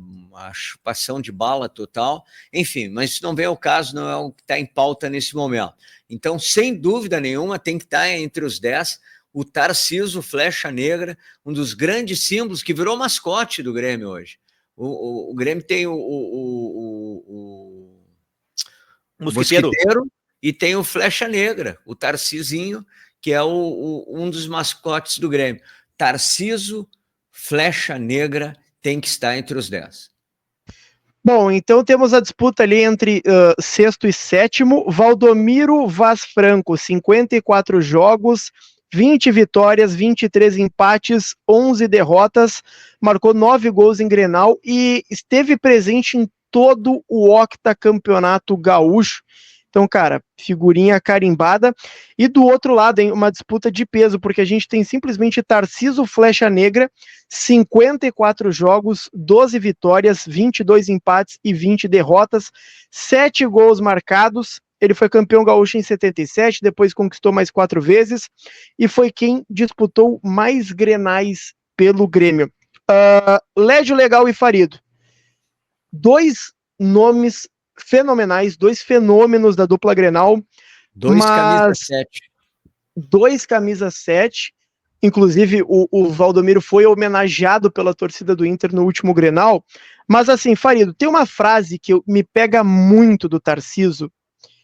chupação de bala total, enfim, mas isso não vem ao caso, não é o que está em pauta nesse momento. Então, sem dúvida nenhuma, tem que estar entre os 10, o Tarcísio Flecha Negra, um dos grandes símbolos que virou mascote do Grêmio hoje. O Grêmio tem o Mosquiteiro e tem o Flecha Negra, o Tarcisinho, que é um dos mascotes do Grêmio. Tarcísio Flecha Negra tem que estar entre os 10.
Bom, então temos a disputa ali entre 6º e 7º, Valdomiro Vaz Franco, 54 jogos, 20 vitórias, 23 empates, 11 derrotas, marcou 9 gols em Grenal e esteve presente em todo o octacampeonato gaúcho. Então, cara, figurinha carimbada. E do outro lado, hein, uma disputa de peso, porque a gente tem simplesmente Tarcísio Flecha Negra, 54 jogos, 12 vitórias, 22 empates e 20 derrotas, 7 gols marcados. Ele foi campeão gaúcho em 77, depois conquistou mais 4 vezes e foi quem disputou mais Grenais pelo Grêmio. Lédio Legal e Farido. Dois nomes fenomenais, dois fenômenos da dupla Grenal.
Dois camisa 7.
Dois camisa 7. Inclusive, o Valdomiro foi homenageado pela torcida do Inter no último Grenal. Mas assim, Farido, tem uma frase que me pega muito do Tarciso,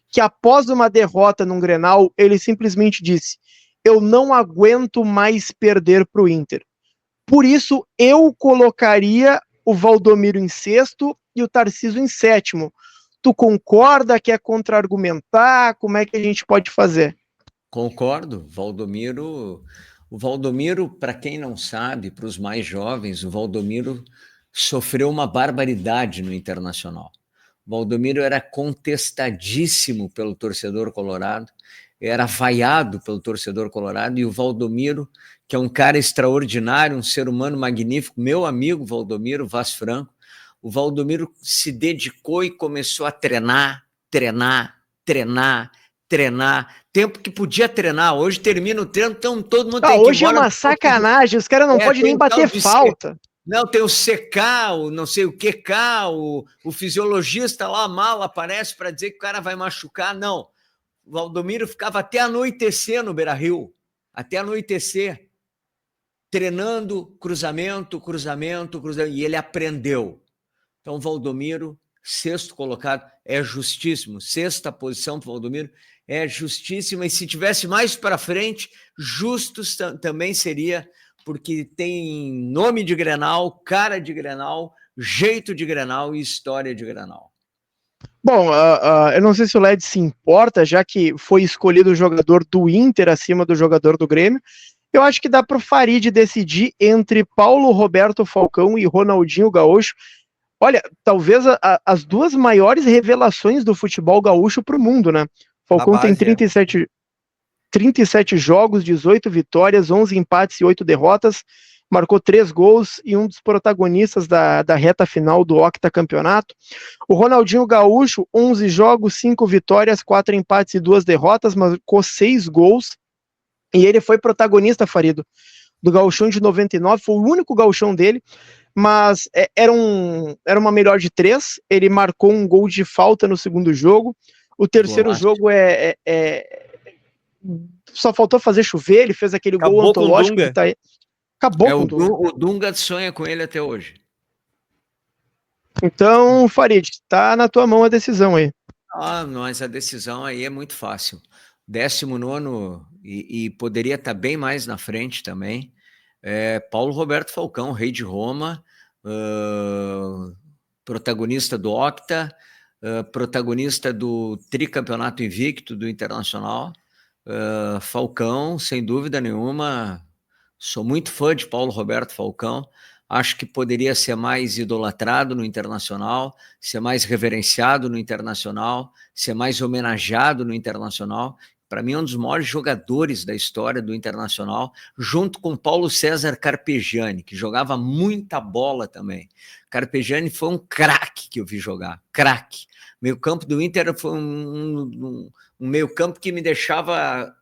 que após uma derrota num Grenal, ele simplesmente disse: eu não aguento mais perder para o Inter. Por isso, eu colocaria o Valdomiro em sexto e o Tarciso em sétimo. Tu concorda? Quer contra-argumentar? Como é que a gente pode fazer?
Concordo, o Valdomiro, para quem não sabe, para os mais jovens, o Valdomiro sofreu uma barbaridade no Internacional. O Valdomiro era contestadíssimo pelo torcedor colorado, era vaiado pelo torcedor colorado, e o Valdomiro, que é um cara extraordinário, um ser humano magnífico, meu amigo Valdomiro Vaz Franco, o Valdomiro se dedicou e começou a treinar, tempo que podia treinar. Hoje termina o treino, então todo mundo tem que ir
hoje
embora.
É uma sacanagem, os caras não podem nem bater falta.
Não, tem o CK, o não sei o QK, o fisiologista lá, mal aparece para dizer que o cara vai machucar. Não, o Valdomiro ficava até anoitecer no Beira-Rio, até anoitecer, treinando cruzamento, e ele aprendeu. Então, Valdomiro, sexto colocado, é justíssimo. Sexta posição para o Valdomiro é justíssima. E se tivesse mais para frente, justos também seria, porque tem nome de Grenal, cara de Grenal, jeito de Grenal e história de Grenal.
Bom, eu não sei se o Led se importa, já que foi escolhido o jogador do Inter acima do jogador do Grêmio. Eu acho que dá para o Farid decidir entre Paulo Roberto Falcão e Ronaldinho Gaúcho. Olha, talvez as duas maiores revelações do futebol gaúcho para o mundo, né? Falcão tem 37 jogos, 18 vitórias, 11 empates e 8 derrotas, marcou 3 gols e um dos protagonistas da reta final do octacampeonato. O Ronaldinho Gaúcho, 11 jogos, 5 vitórias, 4 empates e 2 derrotas, marcou 6 gols, e ele foi protagonista, Farido, do gauchão de 99, foi o único gauchão dele, mas era uma melhor de 3, ele marcou um gol de falta no segundo jogo, o terceiro jogo só faltou fazer chover, ele fez aquele
Acabou
gol antológico que tá aí. Acabou com o Dunga.
O Dunga sonha com ele até hoje.
Então, Farid, tá na tua mão a decisão aí.
Mas a decisão aí é muito fácil. 19º, e poderia estar bem mais na frente também, Paulo Roberto Falcão, rei de Roma, protagonista do Octa, protagonista do tricampeonato invicto do Internacional. Falcão, sem dúvida nenhuma, sou muito fã de Paulo Roberto Falcão, acho que poderia ser mais idolatrado no Internacional, ser mais reverenciado no Internacional, ser mais homenageado no Internacional. Para mim, é um dos maiores jogadores da história do Internacional, junto com Paulo César Carpegiani, que jogava muita bola também. Carpegiani foi um craque que eu vi jogar, craque. O meio-campo do Inter foi um meio-campo que me deixava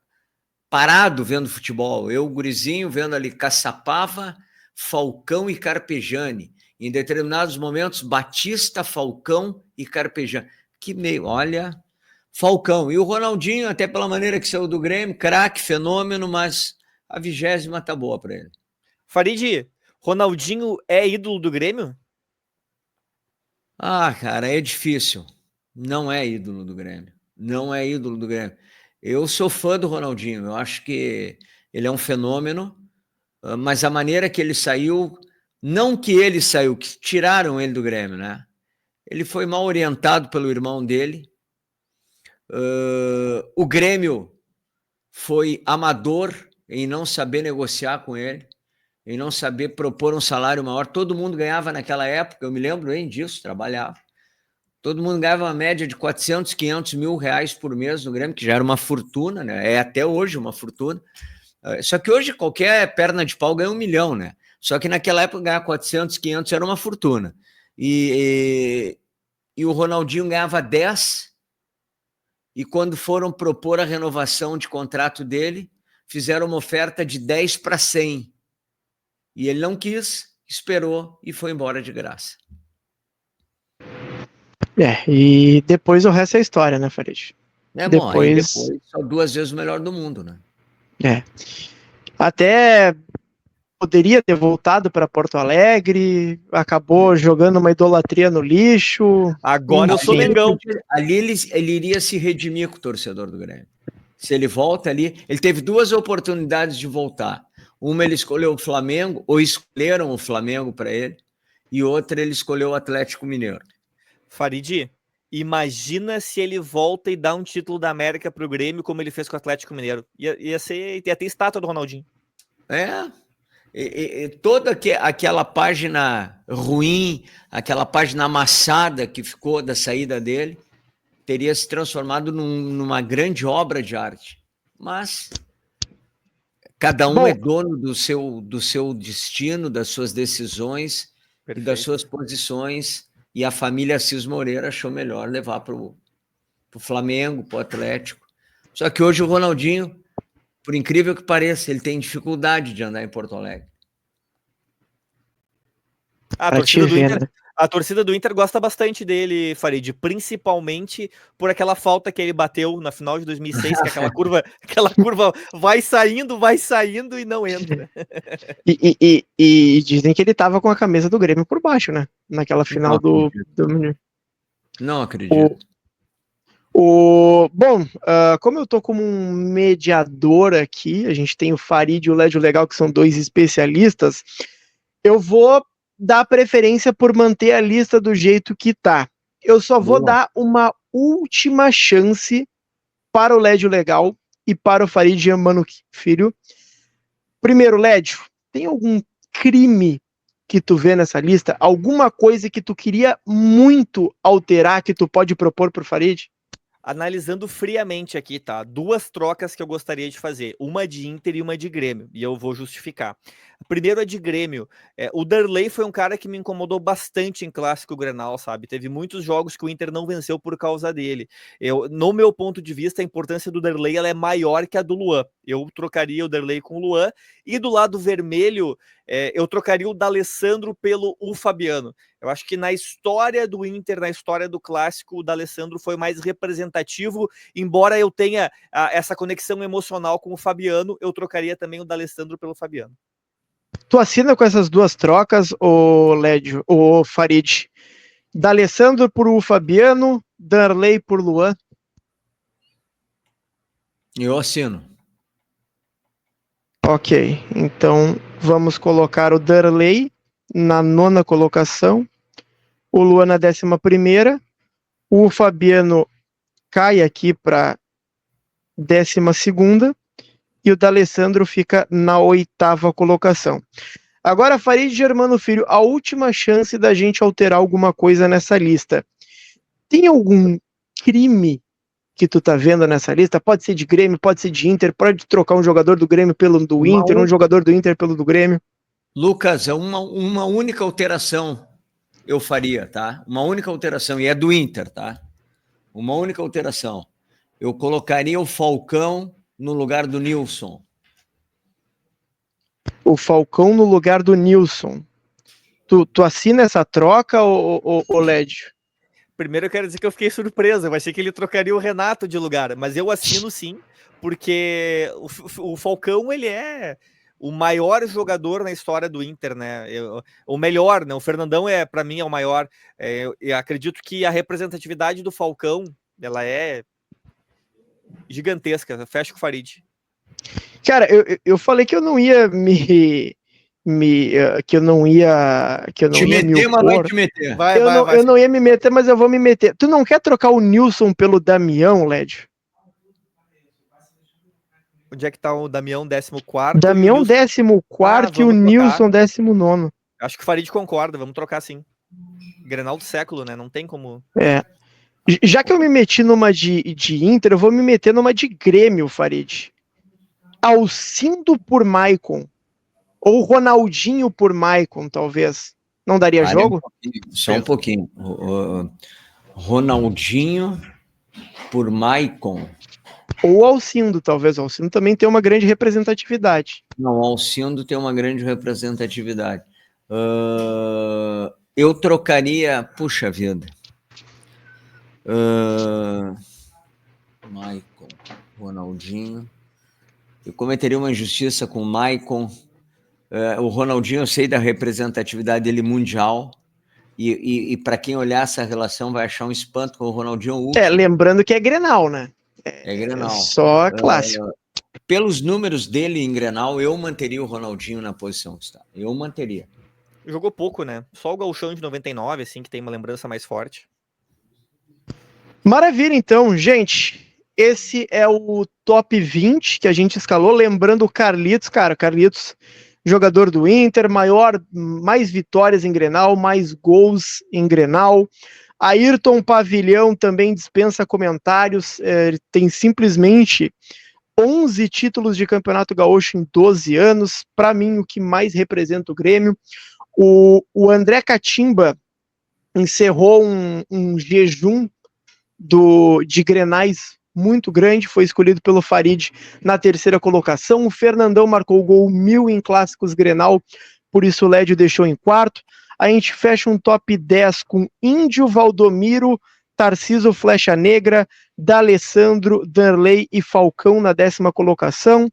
parado vendo futebol. Eu, gurizinho, vendo ali Caçapava, Falcão e Carpegiani. Em determinados momentos, Batista, Falcão e Carpegiani. Que meio, olha, Falcão. E o Ronaldinho, até pela maneira que saiu do Grêmio, craque, fenômeno, mas a 20ª tá boa para ele.
Farid, Ronaldinho é ídolo do Grêmio?
Cara, é difícil. Não é ídolo do Grêmio. Não é ídolo do Grêmio. Eu sou fã do Ronaldinho. Eu acho que ele é um fenômeno, mas a maneira que ele saiu, não que ele saiu, que tiraram ele do Grêmio, né? Ele foi mal orientado pelo irmão dele. O Grêmio foi amador em não saber negociar com ele, em não saber propor um salário maior. Todo mundo ganhava naquela época, eu me lembro disso, trabalhava. Todo mundo ganhava uma média de 400, 500 mil reais por mês no Grêmio, que já era uma fortuna, né? É até hoje uma fortuna. Só que hoje qualquer perna de pau ganha 1 milhão, né? Só que naquela época ganhar 400, 500 era uma fortuna. E o Ronaldinho ganhava 10, e quando foram propor a renovação de contrato dele, fizeram uma oferta de 10 para 100. E ele não quis, esperou e foi embora de graça.
E depois o resto é história, né, Farid?
Bom, aí depois só 2 vezes o melhor do mundo, né?
Até poderia ter voltado para Porto Alegre, acabou jogando uma idolatria no lixo.
Agora eu sou Mengão.
Ali ele iria se redimir com o torcedor do Grêmio. Se ele volta ali, ele teve 2 oportunidades de voltar. Uma ele escolheu o Flamengo, ou escolheram o Flamengo para ele, e outra ele escolheu o Atlético Mineiro.
Farid, imagina se ele volta e dá um título da América pro Grêmio, como ele fez com o Atlético Mineiro. Ia ter estátua do Ronaldinho.
Toda aquela página ruim, aquela página amassada que ficou da saída dele, teria se transformado numa grande obra de arte. Mas cada um é dono do seu destino, das suas decisões. Perfeito. E das suas posições, e a família Assis Moreira achou melhor levar para o Flamengo, para o Atlético. Só que hoje o Ronaldinho, por incrível que pareça, ele tem dificuldade de andar em Porto Alegre.
A torcida do Inter gosta bastante dele, Farid, principalmente por aquela falta que ele bateu na final de 2006, que aquela curva vai saindo e não entra.
E dizem que ele tava com a camisa do Grêmio por baixo, né? Naquela final do...
Não acredito.
Bom, como eu tô como um mediador aqui, a gente tem o Farid e o Lédio Legal, que são 2 especialistas, eu vou dar preferência por manter a lista do jeito que tá. Eu só vou dar uma última chance para o Lédio Legal e para o Farid Germano Filho. Primeiro, Lédio, tem algum crime que tu vê nessa lista? Alguma coisa que tu queria muito alterar que tu pode propor pro Farid?
Analisando friamente aqui, tá? 2 trocas que eu gostaria de fazer. Uma de Inter e uma de Grêmio. E eu vou justificar. Primeiro a de Grêmio. O Darley foi um cara que me incomodou bastante em Clássico Grenal, sabe? Teve muitos jogos que o Inter não venceu por causa dele. No meu ponto de vista, a importância do Darley ela é maior que a do Luan. Eu trocaria o Darley com o Luan. E do lado vermelho, eu trocaria o D'Alessandro pelo Fabiano. Eu acho que na história do Inter, na história do Clássico, o D'Alessandro foi mais representativo. Embora eu tenha essa conexão emocional com o Fabiano, eu trocaria também o D'Alessandro pelo Fabiano.
Tu assina com essas 2 trocas, o Lédio, o Farid? D'Alessandro por Fabiano, Darley por Luan?
Eu assino.
Ok, então vamos colocar o Darley na 9ª colocação, o Luan na 11ª, o Fabiano cai aqui para 12ª e o D'Alessandro fica na 8ª colocação. Agora, Farid Germano Filho, a última chance da gente alterar alguma coisa nessa lista. Tem algum crime que tu tá vendo nessa lista? Pode ser de Grêmio, pode ser de Inter, pode trocar um jogador do Grêmio pelo do Inter, um jogador do Inter pelo do Grêmio.
Lucas, uma única alteração eu faria, tá? Uma única alteração, e é do Inter, tá? Uma única alteração. Eu colocaria o Falcão no lugar do Nilson.
O Falcão no lugar do Nilson. Tu assina essa troca, ô Lédio?
Primeiro eu quero dizer que eu fiquei surpreso. Eu achei que ele trocaria o Renato de lugar, mas eu assino sim, porque o Falcão, ele é o maior jogador na história do Inter, né? O melhor, né? O Fernandão, para mim, é o maior. Eu acredito que a representatividade do Falcão, ela é gigantesca. Fecha com o Farid.
Cara, eu falei que eu não ia que eu não ia me opor. Eu não ia me meter, mas eu vou me meter. Tu não quer trocar o Nilson pelo Damião, Lédio?
Onde é que tá o Damião, 14º?
Damião, 14º e o Nilson, 19º.
Acho que o Farid concorda, vamos trocar sim. Grenal do século, né? Não tem como.
Já que eu me meti numa de Inter, eu vou me meter numa de Grêmio, Farid. Alcindo por Maicon. Ou Ronaldinho por Maicon, talvez. Não daria jogo?
Só um pouquinho. Ronaldinho por Maicon.
Ou Alcindo, talvez. O Alcindo também tem uma grande representatividade.
Não, o Alcindo tem uma grande representatividade. Eu trocaria... Puxa vida. Maicon, Ronaldinho. Eu cometeria uma injustiça com o Maicon. O Ronaldinho, eu sei da representatividade dele mundial. E para quem olhar essa relação vai achar um espanto com o Ronaldinho último.
Lembrando que é Grenal, né?
É Grenal.
Só clássico.
Pelos números dele em Grenal, eu manteria o Ronaldinho na posição que está. Eu manteria.
Jogou pouco, né? Só o Gauchão de 99, assim, que tem uma lembrança mais forte.
Maravilha, então, gente. Esse é o top 20 que a gente escalou. Lembrando o Carlitos, cara. Carlitos, jogador do Inter, mais vitórias em Grenal, mais gols em Grenal. Ayrton Pavilhão também dispensa comentários. Tem simplesmente 11 títulos de Campeonato Gaúcho em 12 anos. Para mim, o que mais representa o Grêmio. O André Catimba encerrou um jejum de Grenais muito grande, foi escolhido pelo Farid na terceira colocação. O Fernandão marcou o gol 1000 em clássicos Grenal, por isso o Lédio deixou em quarto. A gente fecha um top 10 com Índio, Valdomiro, Tarciso, Flecha Negra, D'Alessandro, Danley e Falcão na 10ª colocação.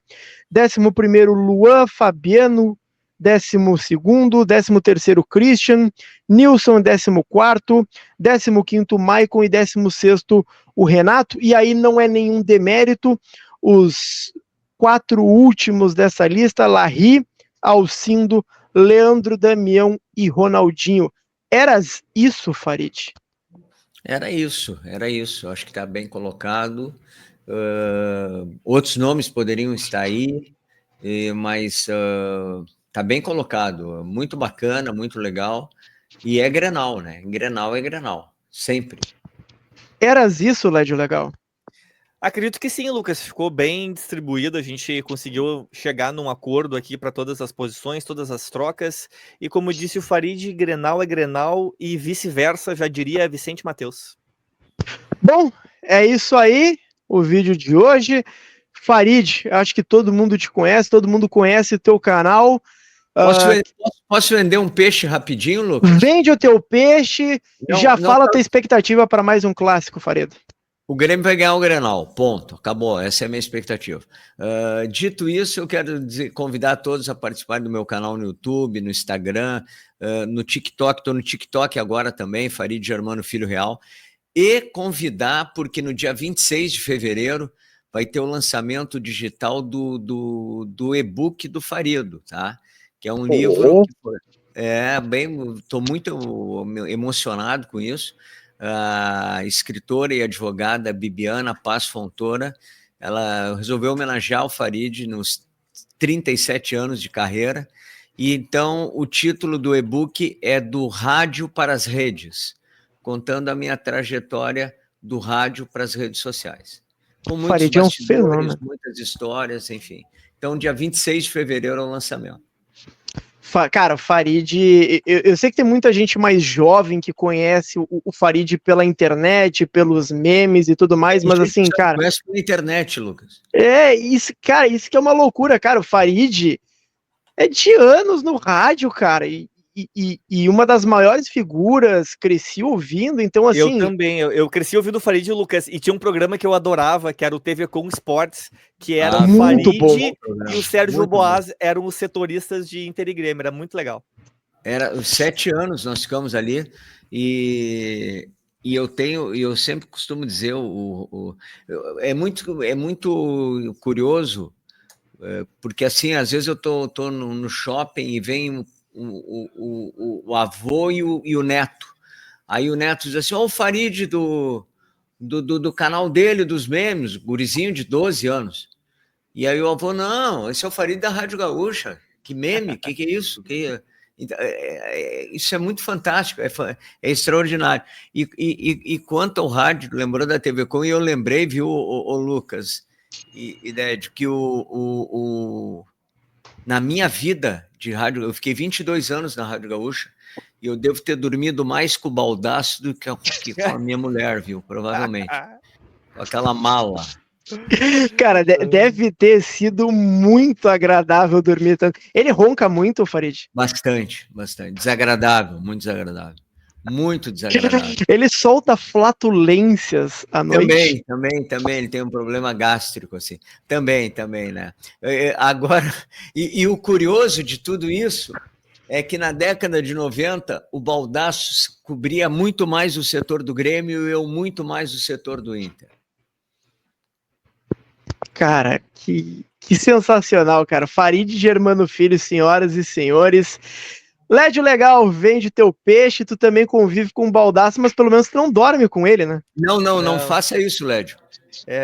11º, Luan, Fabiano. 12º, 13º, Christian, Nilson 14º, 15º, Maicon e 16º, o Renato. E aí não é nenhum demérito, os 4 últimos dessa lista, Larry, Alcindo, Leandro Damião e Ronaldinho. Eras isso, Farid?
Era isso. Acho que está bem colocado. Outros nomes poderiam estar aí, mas está bem colocado. Muito bacana, muito legal. E é Grenal, né? Grenal é Grenal, sempre.
Eras isso, Lédio Legal?
Acredito que sim, Lucas. Ficou bem distribuído. A gente conseguiu chegar num acordo aqui para todas as posições, todas as trocas. E como disse o Farid, Grenal é Grenal e vice-versa, já diria Vicente Mateus.
Bom, é isso aí, o vídeo de hoje. Farid, acho que todo mundo te conhece, todo mundo conhece o teu canal.
Posso vender um peixe rapidinho, Lucas?
Vende o teu peixe e já fala a tua expectativa para mais um clássico, Farid.
O Grêmio vai ganhar o Grenal, ponto, acabou, essa é a minha expectativa. Dito isso, eu quero convidar todos a participarem do meu canal no YouTube, no Instagram, no TikTok, estou no TikTok agora também, Farid Germano Filho Real, e convidar, porque no dia 26 de fevereiro vai ter o lançamento digital do e-book do Farido, tá? Que é um livro que estou muito emocionado com isso. A escritora e advogada Bibiana Paz Fontoura, ela resolveu homenagear o Farid nos 37 anos de carreira, e então o título do e-book é Do Rádio para as Redes, contando a minha trajetória do rádio para as redes sociais. Com muitos bastidores, muitas histórias, enfim. Então, dia 26 de fevereiro é o lançamento.
Cara, o Farid, eu sei que tem muita gente mais jovem que conhece o Farid pela internet, pelos memes e tudo mais, mas assim, cara...
Conhece pela internet, Lucas.
Isso, cara, isso que é uma loucura, cara, o Farid é de anos no rádio, cara, e uma das maiores figuras, cresci ouvindo, então assim...
Eu também, eu cresci ouvindo o Farid e o Lucas, e tinha um programa que eu adorava, que era o TV Com Esportes, que era o Farid e o Sérgio Boaz eram os setoristas de Inter e Grêmio, era muito legal.
Era 7 anos nós ficamos ali, e eu sempre costumo dizer, é muito curioso, porque assim, às vezes eu tô no shopping e vem o avô e o neto. Aí o neto diz assim, o Farid do canal dele, dos memes, gurizinho de 12 anos. E aí o avô, não, esse é o Farid da Rádio Gaúcha. Que meme, que é isso? Então, isso é muito fantástico, é extraordinário. E quanto ao rádio, lembrou da TV Com, e eu lembrei, viu, o Lucas e Dédio, que na minha vida de rádio, eu fiquei 22 anos na Rádio Gaúcha, e eu devo ter dormido mais com o Baldasso do que com a minha mulher, viu? Provavelmente. Com aquela mala.
Cara, deve ter sido muito agradável dormir tanto. Ele ronca muito, Farid?
Bastante. Desagradável, muito desagradável. Muito desagradável.
Ele solta flatulências à noite.
Também, ele tem um problema gástrico, assim. Também, né? Agora, e o curioso de tudo isso é que na década de 90, o Baldasso cobria muito mais o setor do Grêmio e eu muito mais o setor do Inter.
Cara, que sensacional, cara. Farid Germano Filho, senhoras e senhores. Lédio Legal, vende teu peixe, tu também convive com o Baldasso, mas pelo menos tu não dorme com ele, né?
Não faça isso, Lédio.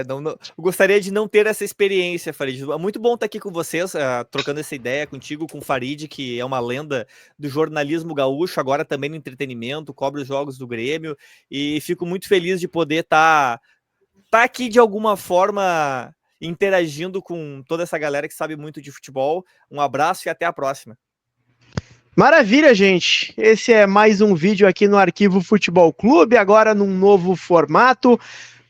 Não, eu gostaria de não ter essa experiência, Farid. Muito bom estar aqui com vocês, trocando essa ideia contigo, com o Farid, que é uma lenda do jornalismo gaúcho, agora também no entretenimento, cobre os jogos do Grêmio, e fico muito feliz de poder estar aqui de alguma forma interagindo com toda essa galera que sabe muito de futebol. Um abraço e até a próxima.
Maravilha, gente. Esse é mais um vídeo aqui no Arquivo Futebol Clube, agora num novo formato.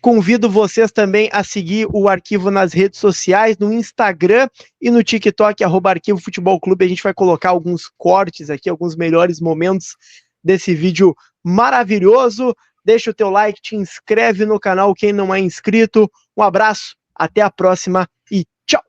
Convido vocês também a seguir o Arquivo nas redes sociais, no Instagram e no TikTok, @Arquivo Futebol Clube. A gente vai colocar alguns cortes aqui, alguns melhores momentos desse vídeo maravilhoso. Deixa o teu like, te inscreve no canal quem não é inscrito. Um abraço, até a próxima e tchau!